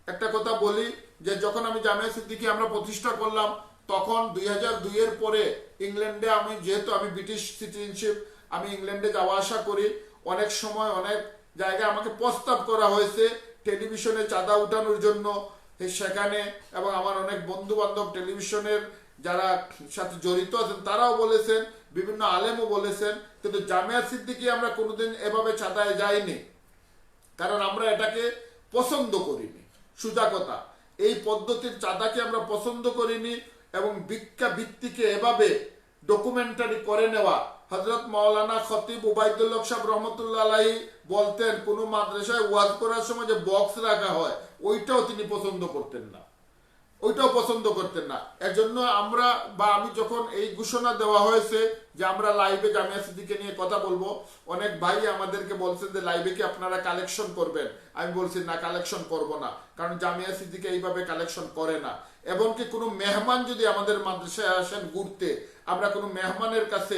S1: একটা কথা বলি যে যখন আমি জামিয়া সিদ্দিকিয়া আমরা প্রতিষ্ঠা করলাম, তখন 2002-এর পরে ইংল্যান্ডে যেহেতু আমি ব্রিটিশ সিটিজেনশিপ, আমি ইংল্যান্ডে যাওয়া আসা করি, অনেক সময় অনেক জায়গায় আমাকে প্রস্তাব করা হয়েছে টেলিভিশনে চাঁদা উঠানোর জন্য, সেখানে, এবং আমার অনেক বন্ধু বান্ধব টেলিভিশনের যারা সাথে জড়িত আছেন তারাও বলেছেন, বিভিন্ন আলেমও বলেছেন, কিন্তু জামিয়া সিদ্দিকী আমরা কোনোদিন এভাবে চাঁদায় যাইনি, কারণ আমরা এটাকে পছন্দ করিনি। সোজা কথা, এই পদ্ধতির চাঁদাকে আমরা পছন্দ করিনি। এবং ভিক্ষা ভিত্তিকে এভাবে ডকুমেন্টারি করে নেওয়া, হযরত মাওলানা খতিব উবাইদুল্লাহ সাহেব রহমতুল্লাহ আলাইহি বলতেন কোন মাদ্রাসায় ওয়াজ করার সময় যে বক্স রাখা হয় ওইটাও তিনি পছন্দ করতেন না, ওইটাও পছন্দ করতেন না। এজন্য আমরা বা আমি যখন এই ঘোষণা দেওয়া হয়েছে যে আমরা লাইভে জামিয়া সিদ্দিকীকে নিয়ে কথা বলবো, অনেক ভাই আমাদেরকে বলছেন যে লাইভে কি আপনারা কালেকশন করবেন। আমি বলছি না, কালেকশন করব না, কারণ জামিয়া সিদ্দিকী এইভাবে কালেকশন করে না। এমনকি কোনো মেহমান যদি আমাদের মাদ্রাসায় আসেন ঘুরতে, আমরা কোনো মেহমানের কাছে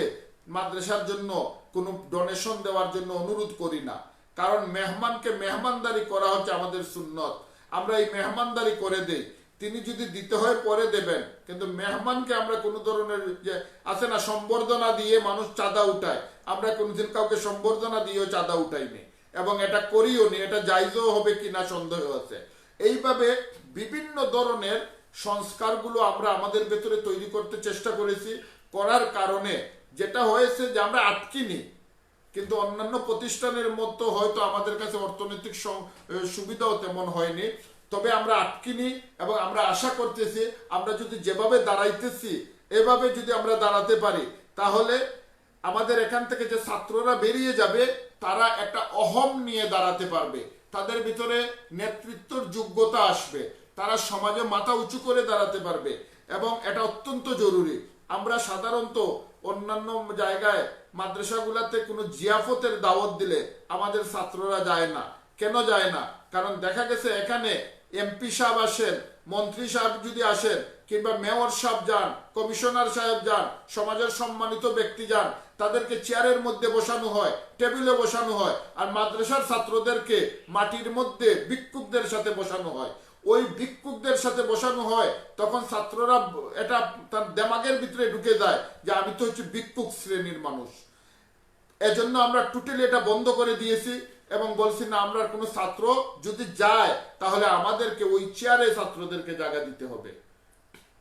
S1: মাদ্রাসার জন্য কোনো ডোনেশন দেওয়ার জন্য অনুরোধ করি না, কারণ মেহমানকে মেহমানদারি করা হচ্ছে আমাদের সুন্নত। আমরা এই মেহমানদারি করে দেই, তিনি যদি দিতে হয় পরে দেবেন, কিন্তু মেহমানকে আমরা কোনো ধরনের যে আছে না সম্বর্ধনা দিয়ে মানুষ চাঁদা উঠায়, আমরা কোনোদিন কাউকে সম্বর্ধনা দিয়েও চাঁদা উঠাইনি এবং এটা করিও নি। এটা জায়েজও হবে কিনা সন্দেহ আছে। এইভাবে বিভিন্ন ধরনের সংস্কারগুলো আমরা আমাদের ভেতরে তৈরি করতে চেষ্টা করেছি, করার কারণে যেটা হয়েছে যে আমরা আটকিনি, কিন্তু অন্যান্য প্রতিষ্ঠানের মতো হয়তো আমাদের কাছে অর্থনৈতিক সুবিধাও তেমন হয়নি, তবে আমরা আটকিনি। এবং আমরা আশা করতেছি আমরা যদি যেভাবে দাঁড়াইতেছি এভাবে যদি আমরা দাঁড়াতে পারি, তাহলে আমাদের এখান থেকে যে ছাত্ররা বেরিয়ে যাবে তারা একটা অহম নিয়ে দাঁড়াতে পারবে, তাদের ভিতরে নেতৃত্বর যোগ্যতা আসবে, তারা সমাজে মাথা উঁচু করে দাঁড়াতে পারবে, এবং এটা অত্যন্ত জরুরি। আমরা সাধারণত অন্যান্য জায়গায় মাদ্রাসাগুলোতে কোনো জিয়াফতের দাওয়াত দিলে আমাদের ছাত্ররা যায় না। কেন যায় না? কারণ দেখা গেছে এখানে এমপি সাহেব আসেন, মন্ত্রী সাহেব যদি আসেন, কিংবা মেয়র সাহেব যান, কমিশনার সাহেব যান, সমাজের সম্মানিত ব্যক্তি যান, তাদেরকে চেয়ারের মধ্যে বসানো হয়, টেবিলে বসানো হয়, আর মাদ্রাসার ছাত্রদেরকে মাটির মধ্যে ভিক্ষুকদের সাথে বসানো হয়। ওই ভিক্ষুকদের সাথে বসানো হয়, তখন ছাত্ররা এটা তার দেমাগের ভিতরে ঢুকে যায় যে আমি তো হচ্ছে ভিক্ষুক শ্রেণীর মানুষ। এজন্য আমরা টোটালি এটা বন্ধ করে দিয়েছি এবং বলছি না, আমরা কোনো ছাত্র যদি যায় তাহলে আমাদেরকে ওই চেয়ারে ছাত্রদেরকে জায়গা দিতে হবে।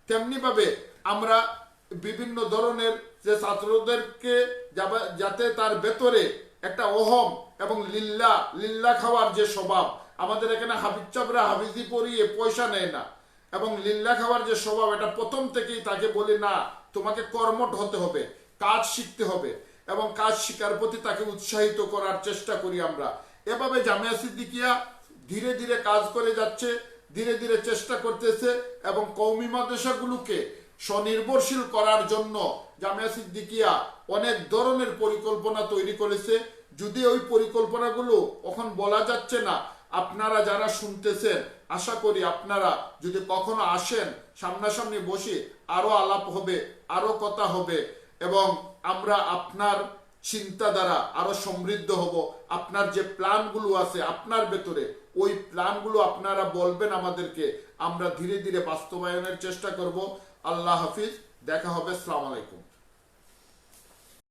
S1: তেমনি ভাবে আমরা বিভিন্ন ধরনের যে ছাত্রদেরকে যাতে তার ভেতরে একটা অহম এবং লিল্লা খাওয়ার যে স্বভাব, আমাদের এখানে হাফিজ চাবরা হাফিজি পড়িয়ে পয়সা নেয় না, এবং লিল্লা খাওয়ার যে স্বভাব এটা প্রথম থেকেই তাকে বলি না, তোমাকে কর্মঠ হতে হবে, কাজ শিখতে হবে, এবং কাজ শিকার প্রতি তাকে উৎসাহিত করার চেষ্টা করি আমরা। এভাবে জামিয়া সিদ্দিকিয়া ধীরে ধীরে কাজ করে যাচ্ছে, ধীরে ধীরে চেষ্টা করতেছে, এবং কওমি মাদ্রাসাগুলোকে স্বনির্ভরশীল করার জন্য জামিয়া সিদ্দিকিয়া অনেক ধরনের পরিকল্পনা তৈরি করেছে। যদি ওই পরিকল্পনাগুলো এখন বলা যাচ্ছে না, আপনারা যারা শুনতেছেন আশা করি আপনারা যদি কখনো আসেন সামনাসামনি বসে আরো আলাপ হবে, আরো কথা হবে, এবং আমরা আপনার চিন্তাধারা আরো সমৃদ্ধ হব। আপনার যে প্ল্যানগুলো আছে আপনার ভেতরে, ওই প্ল্যানগুলো আপনারা বলবেন আমাদেরকে, আমরা ধীরে ধীরে বাস্তবায়নের চেষ্টা করব। আল্লাহ হাফিজ, দেখা হবে। আসসালামু আলাইকুম।